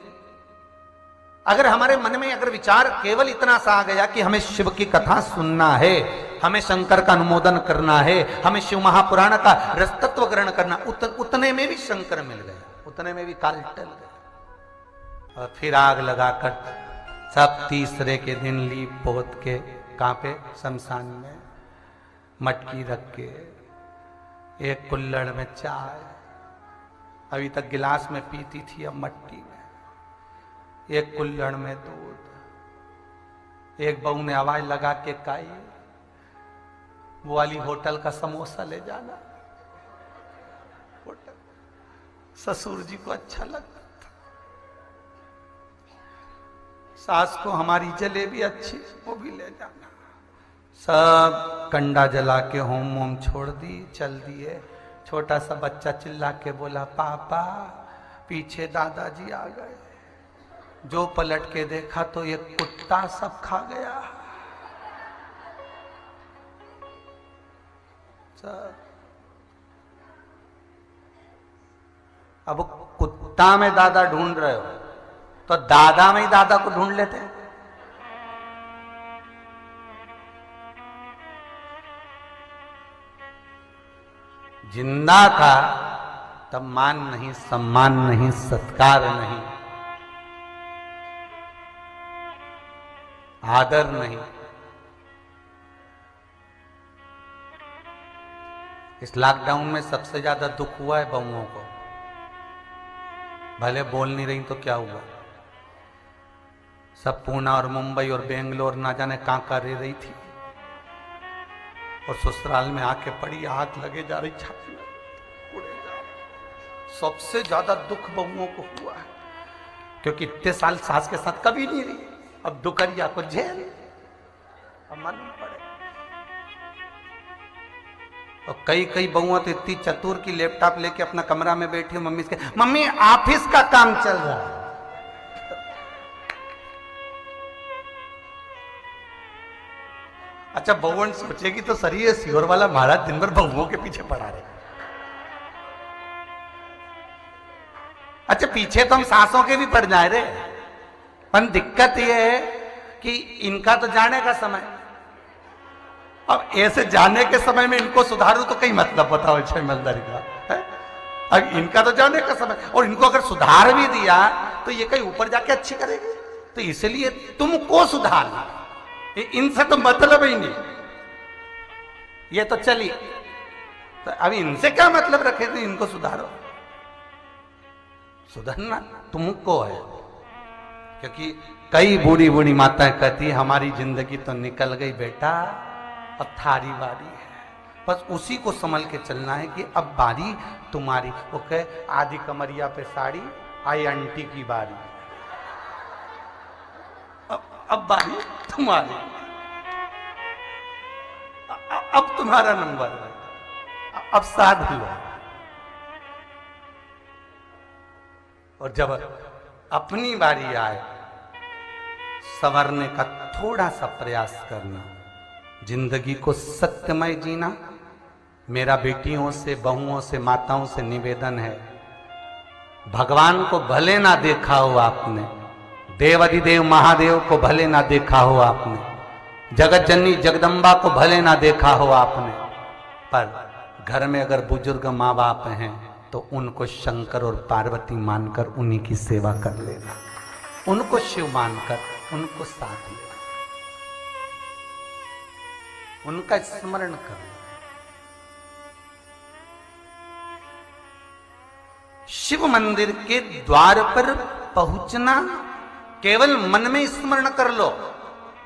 अगर हमारे मन में अगर विचार केवल इतना सा आ गया कि हमें शिव की कथा सुनना है, हमें शंकर का अनुमोदन करना है, हमें शिव महापुराण का रसतत्व ग्रहण करना, उतने में भी शंकर मिल गया, उतने में भी काल टल गया। और फिर आग लगाकर सब तीसरे के दिन लीप पोत के कहाँ पे, शमशान में मटकी रख के, एक कुल्हड़ में चाय, अभी तक गिलास में पीती थी अब मटकी में, एक कुल्हड़ में दूध, एक बहू ने आवाज लगा के कही वो वाली होटल का समोसा ले जाना। होटल ससुर जी को अच्छा लगता था, सास को हमारी जलेबी अच्छी, वो भी ले जाना। सब कंडा जला के होम वोम छोड़ दी, चल दिए। छोटा सा बच्चा चिल्ला के बोला पापा, पीछे दादाजी आ गए। जो पलट के देखा तो ये कुत्ता सब खा गया। सब अब कुत्ता में दादा ढूंढ रहे हो तो दादा में ही दादा को ढूंढ लेते। जिंदा था तब मान नहीं, सम्मान नहीं, सत्कार नहीं, आदर नहीं। इस लॉकडाउन में सबसे ज्यादा दुख हुआ है बहुओं को। भले बोल नहीं रही तो क्या हुआ, सब पूना और मुंबई और बेंगलोर ना जाने कहां कर रही थी, और ससुराल में आके पड़ी, आग लगे जा रही, छाती में उड़े जा रही। सबसे ज्यादा दुख बहुओं को हुआ है, क्योंकि इतने साल सास के साथ कभी नहीं रही, अब दुकरिया को झेल, अब मालूम पड़े। और कई कई बहुआ तो इतनी चतुर की लैपटॉप लेके अपना कमरा में बैठी, मम्मी से मम्मी ऑफिस का काम चल रहा है। अच्छा बहुवन सोचेगी तो सही है, सियोर वाला महाराज दिन भर बहुओं के पीछे पड़ा रहे। अच्छा पीछे तो हम सासों के भी पड़ जाए रे, पर दिक्कत यह है कि इनका तो जाने का समय, अब ऐसे जाने के समय में इनको सुधारू तो कई मतलब बताओ ईमानदारी का है? अब इनका तो जाने का समय, और इनको अगर सुधार भी दिया तो ये कहीं ऊपर जाके अच्छी करेगी, तो इसलिए तुमको सुधारना, इनसे तो मतलब ही नहीं। ये तो चली, तो अभी इनसे क्या मतलब रखे थे, इनको सुधारो। सुधरना तुमको है, क्योंकि कई बूढ़ी बूढ़ी माताएं कहती हमारी जिंदगी तो निकल गई बेटा, अब थारी बारी है, बस उसी को संभल के चलना है कि अब बारी तुम्हारी। वो कहे आधी कमरिया पे साड़ी, आई आंटी की बारी, अब बारी तुम्हारी, अब तुम्हारा नंबर है, अब साध लो। और जब अपनी बारी आए, संवरने का थोड़ा सा प्रयास करना, जिंदगी को सत्यमय जीना। मेरा बेटियों से, बहुओं से, माताओं से निवेदन है, भगवान को भले ना देखा हो आपने, देवाधिदेव महादेव को भले ना देखा हो आपने, जगत जननी जगदम्बा को भले ना देखा हो आपने, पर घर में अगर बुजुर्ग माँ बाप हैं तो उनको शंकर और पार्वती मानकर उन्हीं की सेवा कर लेना, उनको शिव मानकर उनको साथ लेना, उनका स्मरण करो। शिव मंदिर के द्वार पर पहुंचना, केवल मन में स्मरण कर लो।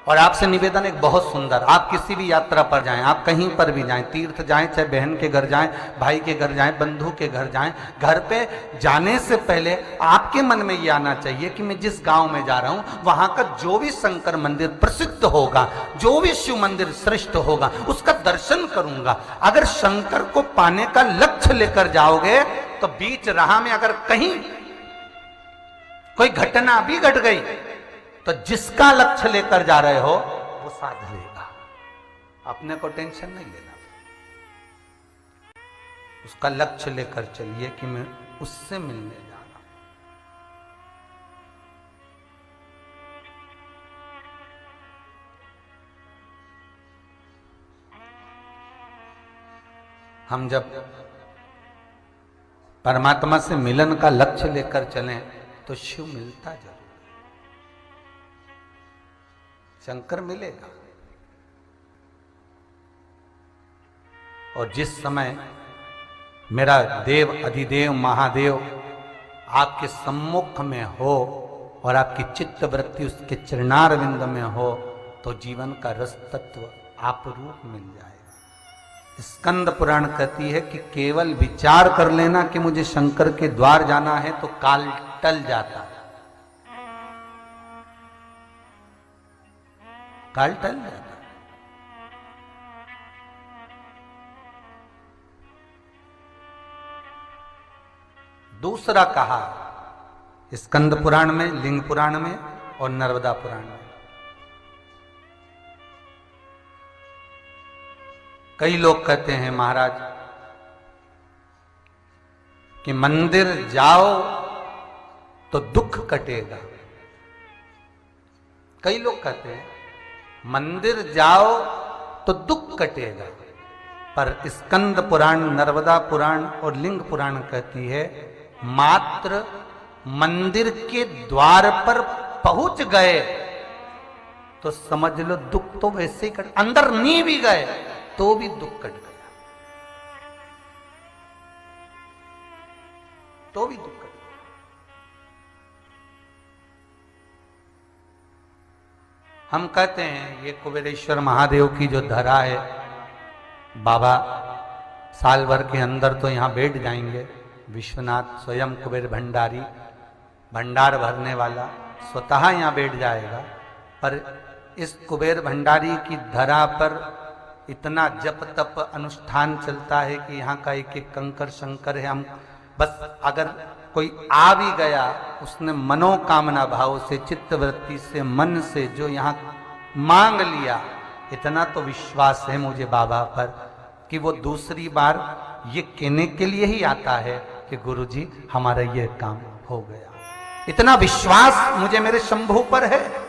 और आपसे निवेदन एक बहुत सुंदर, आप किसी भी यात्रा पर जाएं, आप कहीं पर भी जाएं, तीर्थ जाएं, चाहे बहन के घर जाएं, भाई के घर जाएं, बंधु के घर जाएं, घर पे जाने से पहले आपके मन में ये आना चाहिए कि मैं जिस गांव में जा रहा हूं वहां का जो भी शंकर मंदिर प्रसिद्ध होगा, जो भी शिव मंदिर श्रेष्ठ होगा, उसका दर्शन करूंगा। अगर शंकर को पाने का लक्ष्य लेकर जाओगे तो बीच राह में अगर कहीं कोई घटना भी घट गई तो जिसका लक्ष्य लेकर जा रहे हो वो साध लेगा, अपने को टेंशन नहीं लेना। उसका लक्ष्य लेकर चलिए कि मैं उससे मिलने जा रहा हूं। हम जब परमात्मा से मिलन का लक्ष्य लेकर चलें तो शिव मिलता जरूर। शंकर मिलेगा। और जिस समय मेरा देव अधिदेव महादेव आपके सम्मुख में हो और आपकी चित्त वृत्ति उसके चरणारविंद में हो तो जीवन का रस तत्व आप रूप मिल जाएगा। स्कंद पुराण कहती है कि केवल विचार कर लेना कि मुझे शंकर के द्वार जाना है तो काल टल जाता है, काल टल जाता है। दूसरा कहा स्कंद पुराण में, लिंग पुराण में और नर्मदा पुराण में। कई लोग कहते हैं महाराज कि मंदिर जाओ तो दुख कटेगा। कई लोग कहते हैं मंदिर जाओ तो दुख कटेगा, पर स्कंद पुराण, नर्मदा पुराण और लिंग पुराण कहती है मात्र मंदिर के द्वार पर पहुंच गए तो समझ लो दुख तो वैसे ही कट, अंदर नहीं भी गए तो भी दुख कट गया, तो भी दुख कट गया। हम कहते हैं ये कुबेरेश्वर महादेव की जो धरा है, बाबा साल भर के अंदर तो यहां बैठ जाएंगे। विश्वनाथ स्वयं कुबेर भंडारी, भंडार भरने वाला स्वतः यहां बैठ जाएगा। पर इस कुबेर भंडारी की धरा पर इतना जप तप अनुष्ठान चलता है कि यहाँ का एक एक कंकर शंकर है। हम बस अगर कोई आ भी गया, उसने मनोकामना भाव से, चित्तवृत्ति से, मन से जो यहाँ मांग लिया, इतना तो विश्वास है मुझे बाबा पर कि वो दूसरी बार ये कहने के लिए ही आता है कि गुरुजी हमारा ये काम हो गया। इतना विश्वास मुझे मेरे शंभू पर है।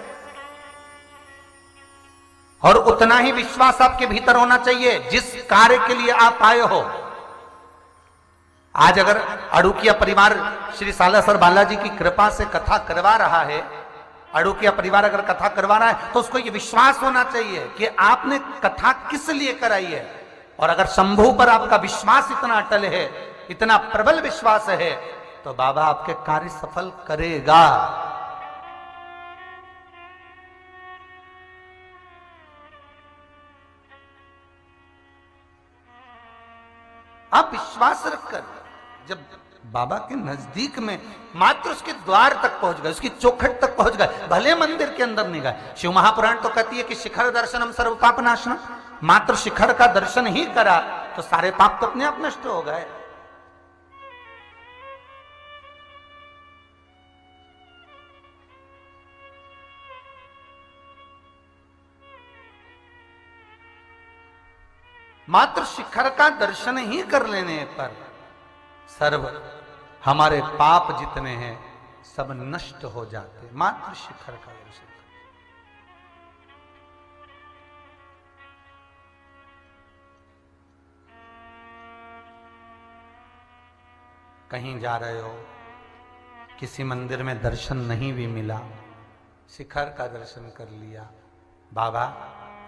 और उतना ही विश्वास आपके भीतर होना चाहिए जिस कार्य के लिए आप आए हो। आज अगर अड़ुकिया परिवार श्री सालासर बालाजी की कृपा से कथा करवा रहा है, अड़ुकिया परिवार अगर कथा करवा रहा है तो उसको यह विश्वास होना चाहिए कि आपने कथा किस लिए कराई है। और अगर शंभू पर आपका विश्वास इतना अटल है, इतना प्रबल विश्वास है, तो बाबा आपके कार्य सफल करेगा। आप विश्वास रखकर जब बाबा के नजदीक में मात्र उसके द्वार तक पहुंच गए, उसकी चौखट तक पहुंच गए, भले मंदिर के अंदर नहीं गए। शिव महापुराण तो कहती है कि शिखर दर्शनम सर्व पाप नाशनम, मात्र शिखर का दर्शन ही करा तो सारे पाप तो अपने आप नष्ट हो गए। मात्र शिखर का दर्शन ही कर लेने पर सर्व हमारे पाप जितने हैं सब नष्ट हो जाते, मात्र शिखर का दर्शन। कहीं जा रहे हो, किसी मंदिर में दर्शन नहीं भी मिला, शिखर का दर्शन कर लिया, बाबा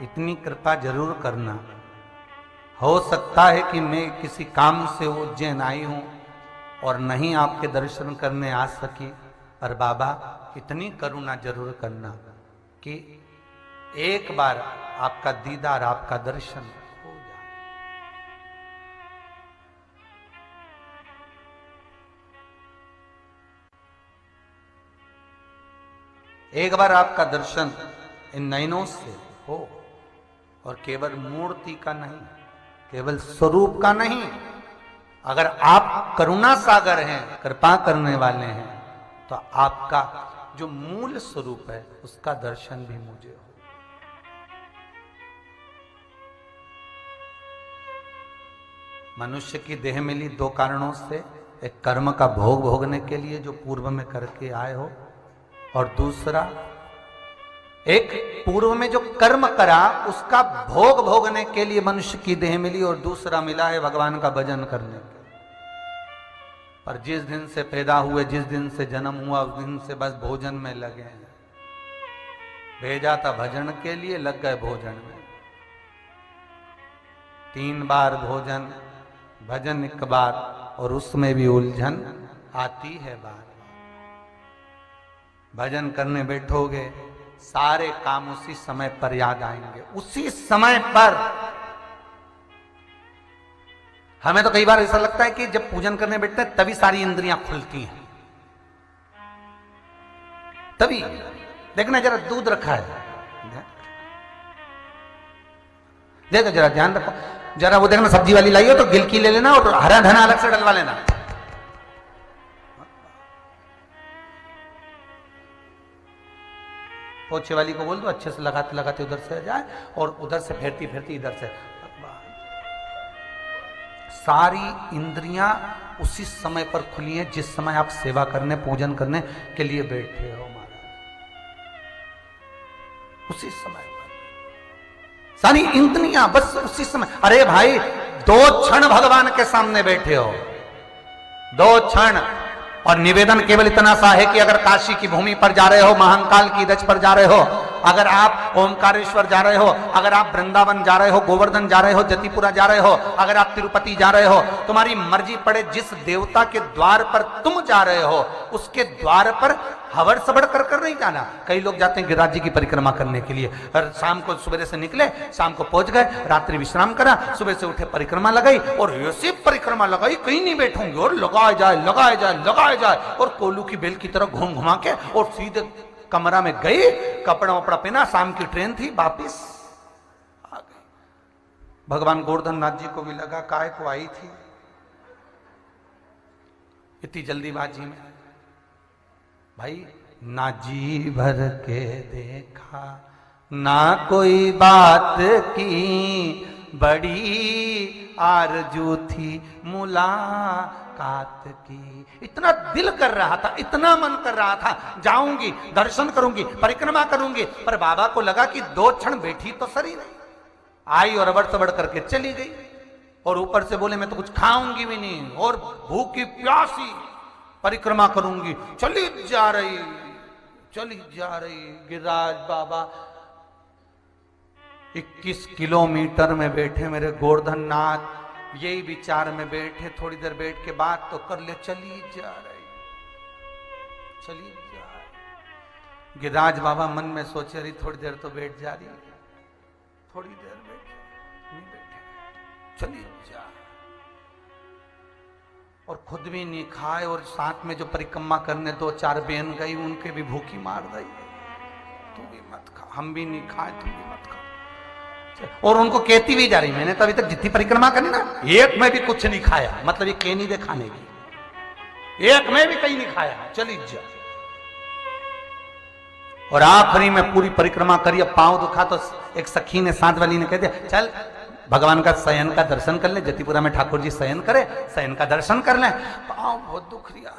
इतनी कृपा जरूर करना, हो सकता है कि मैं किसी काम से उज्जैन आई हूं और नहीं आपके दर्शन करने आ सकी, पर बाबा इतनी करुणा जरूर करना कि एक बार आपका दीदार, आपका दर्शन हो जाए। एक बार आपका दर्शन इन नयनों से हो, और केवल मूर्ति का नहीं, केवल स्वरूप का नहीं। अगर आप करुणा सागर हैं, कृपा करने वाले हैं, तो आपका जो मूल स्वरूप है उसका दर्शन भी मुझे हो। मनुष्य की देह मिली दो कारणों से, एक कर्म का भोग भोगने के लिए जो पूर्व में करके आए हो, और दूसरा एक पूर्व में जो कर्म करा उसका भोग भोगने के लिए मनुष्य की देह मिली, और दूसरा मिला है भगवान का भजन करने के। पर जिस दिन से पैदा हुए, जिस दिन से जन्म हुआ, उस दिन से बस भोजन में लगे हैं। भेजा था भजन के लिए, लग गए भोजन में। 3 बार भोजन, भजन 1 बार, और उसमें भी उलझन आती है बार। भजन करने बैठोगे, सारे काम उसी समय पर याद आएंगे, उसी समय पर। हमें तो कई बार ऐसा लगता है कि जब पूजन करने बैठते हैं तभी सारी इंद्रियां खुलती हैं, तभी। देखना, जरा दूध रखा है, देखो जरा ध्यान रखो, जरा वो देखना सब्जी वाली लाई हो तो गिलकी ले लेना और हरा धना अलग से डलवा लेना। पोछे वाली को बोल दो अच्छे से लगाते लगाते उधर से जाए, और उधर से फेरती फेरती इधर से। सारी इंद्रियां उसी समय पर खुली हैं जिस समय आप सेवा करने, पूजन करने के लिए बैठे हो महाराज, उसी समय पर सारी इंद्रियां बस उसी समय। अरे भाई 2 क्षण भगवान के सामने बैठे हो, 2 क्षण, और निवेदन केवल इतना सा है कि अगर काशी की भूमि पर जा रहे हो, महाकाल की दज पर जा रहे हो, अगर आप ओमकारेश्वर जा रहे हो, अगर आप वृंदावन जा रहे हो, गोवर्धन जा रहे हो, जतिपुरा जा रहे हो, अगर आप तिरुपति जा रहे हो, तुम्हारी मर्जी पड़े जिस देवता के द्वार पर तुम जा रहे हो उसके द्वार पर हवड़ सबड़ कर कर नहीं जाना। कई लोग जाते हैं गिरिराज जी की परिक्रमा करने के लिए, और शाम को सुबह से निकले, शाम को पहुंच गए, रात्रि विश्राम करा, सुबह से उठे परिक्रमा लगाई, और ऐसी परिक्रमा लगाई कहीं नहीं बैठूंगी, और लगाया जाए लगाया जाए लगाया जाए, और कोल्लू की बेल की तरह घूम घुमा के और सीधे कमरा में गई, कपड़ा वपड़ा पहना, शाम की ट्रेन थी, वापिस आ गई। भगवान गोवर्धन नाथ जी को भी लगा काय को आई थी इतनी जल्दीबाजी में। भाई ना जी भर के देखा, ना कोई बात की, बड़ी आरजू थी मुलाकात की। इतना दिल कर रहा था, इतना मन कर रहा था, जाऊंगी, दर्शन करूंगी, परिक्रमा करूंगी, पर बाबा को लगा कि 2 क्षण बैठी तो सही नहीं। आई और अबड़ सबड़ करके चली गई, और ऊपर से बोले मैं तो कुछ खाऊंगी भी नहीं, और भूखी प्यासी परिक्रमा करूंगी। चली जा रही गिरिराज बाबा 21 किलोमीटर में बैठे मेरे गोवर्धन नाथ, यही विचार में बैठे, थोड़ी देर बैठ के बात तो कर ले, चली जा रही। गिरिराज बाबा मन में सोचे रही थोड़ी देर तो बैठ जा रही, थोड़ी देर बैठे नहीं बैठे, चली जा। और खुद भी नहीं खाए, और साथ में जो परिक्रमा करने 2-4 बहन गई उनके भी भूखी मार दी, तू भी मत खा, हम भी नहीं खाए, तुम भी मत खा। और उनको कहती भी जा रही, मैंने तो अभी तक जितनी परिक्रमा करनी ना, एक में भी कुछ नहीं खाया, मतलब ये कह नहीं दे खाने की, एक में भी कहीं नहीं खाया, चली जा। और आखिरी में पूरी परिक्रमा करी, अब पांव दुखा तो एक सखी ने, साथ वाली ने कह दिया चल भगवान का शयन का दर्शन कर ले, जतिपुरा में ठाकुर जी शयन करे, शयन का दर्शन कर ले। पांव बहुत दुख रिया,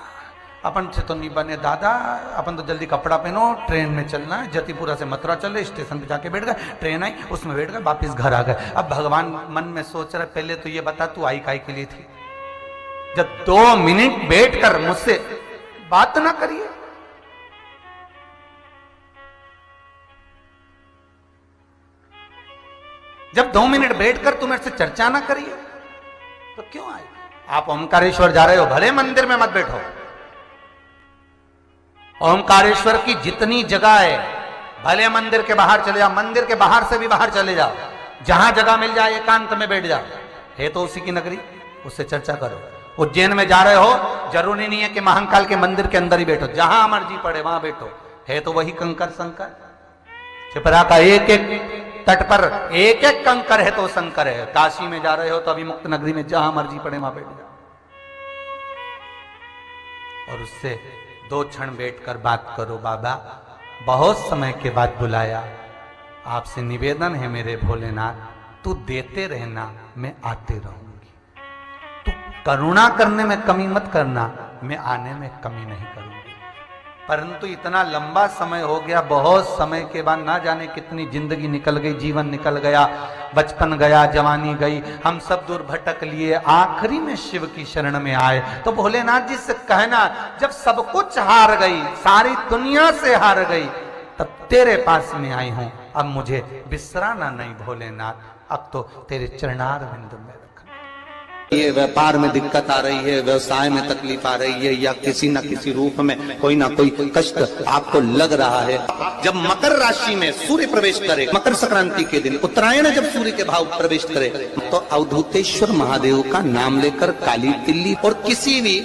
अपन से तो नहीं बने दादा, अपन तो जल्दी कपड़ा पहनो, ट्रेन में चलना है, जतिपुरा से मथुरा चले, स्टेशन पे जाके बैठ गए, ट्रेन आई, उसमें बैठ गए, वापिस घर आ गए। अब भगवान मन में सोच रहे पहले तो ये बता तू आई काय के लिए थी, जब 2 मिनट बैठकर मुझसे बात ना करिए। जब 2 मिनट बैठकर तुम मेरे से चर्चा ना करिए तो क्यों आए? आप ओमकारेश्वर जा रहे हो, भले मंदिर में मत बैठो, ओमकारेश्वर की जितनी जगह है भले मंदिर के बाहर चले जाओ, मंदिर के बाहर से भी बाहर चले जाओ, जहां जगह मिल जाए एकांत में बैठ जाओ, है तो उसी की नगरी, उससे चर्चा करो। उज्जैन में जा रहे हो, जरूरी नहीं है कि महाकाल के मंदिर के अंदर ही बैठो, जहां मर्जी पड़े वहां बैठो, है तो वही कंकर शंकर। छिपरा का एक एक तट पर एक एक कंकर है तो शंकर है। काशी में जा रहे हो तो अभी मुक्त नगरी में जहां मर्जी पड़े वहां बैठ जाओ, और उससे 2 क्षण बैठकर बात करो। बाबा बहुत समय के बाद बुलाया, आपसे निवेदन है मेरे भोलेनाथ, तू देते रहना, मैं आते रहूंगी, तू करुणा करने में कमी मत करना, मैं आने में कमी नहीं करूंगी। परंतु इतना लंबा समय हो गया, बहुत समय के बाद ना जाने कितनी जिंदगी निकल गई, जीवन निकल गया, बचपन गया, जवानी गई, हम सब दूर भटक लिए, आखिरी में शिव की शरण में आए। तो भोलेनाथ जी से कहना, जब सब कुछ हार गई, सारी दुनिया से हार गई, तब तेरे पास में आई हूं, अब मुझे बिसराना नहीं भोलेनाथ, अब तो तेरे चरणार बिंदु में रखना। ये व्यापार में दिक्कत आ रही है, व्यवसाय में तकलीफ आ रही है, या किसी न किसी रूप में कोई ना कोई कष्ट आपको लग रहा है। जब मकर राशि में सूर्य प्रवेश करे, मकर संक्रांति के दिन, उत्तरायण जब सूर्य के भाव प्रवेश करे, तो अवधूतेश्वर महादेव का नाम लेकर काली तिल्ली और किसी भी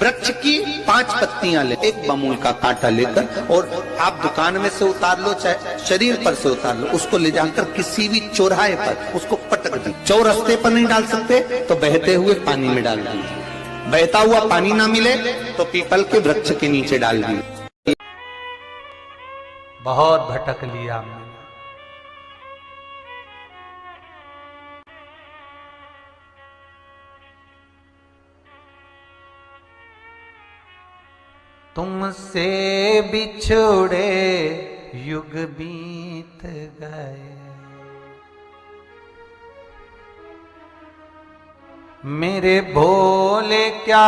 वृक्ष की 5 पत्तियां ले, एक बमूल का कांटा लेकर, और आप दुकान में से उतार लो चाहे शरीर पर से उतार लो, उसको ले जाकर किसी भी चौराहे पर उसको पटक दी। चौरस्ते पर नहीं डाल सकते तो बहते हुए पानी में डाल दी, बहता हुआ पानी ना मिले तो पीपल के वृक्ष के नीचे डाल दी। बहुत भटक लिया मैंने, तुमसे बिछोड़े युग बीत गए, मेरे भोले क्या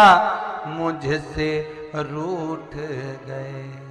मुझसे रूठ गए।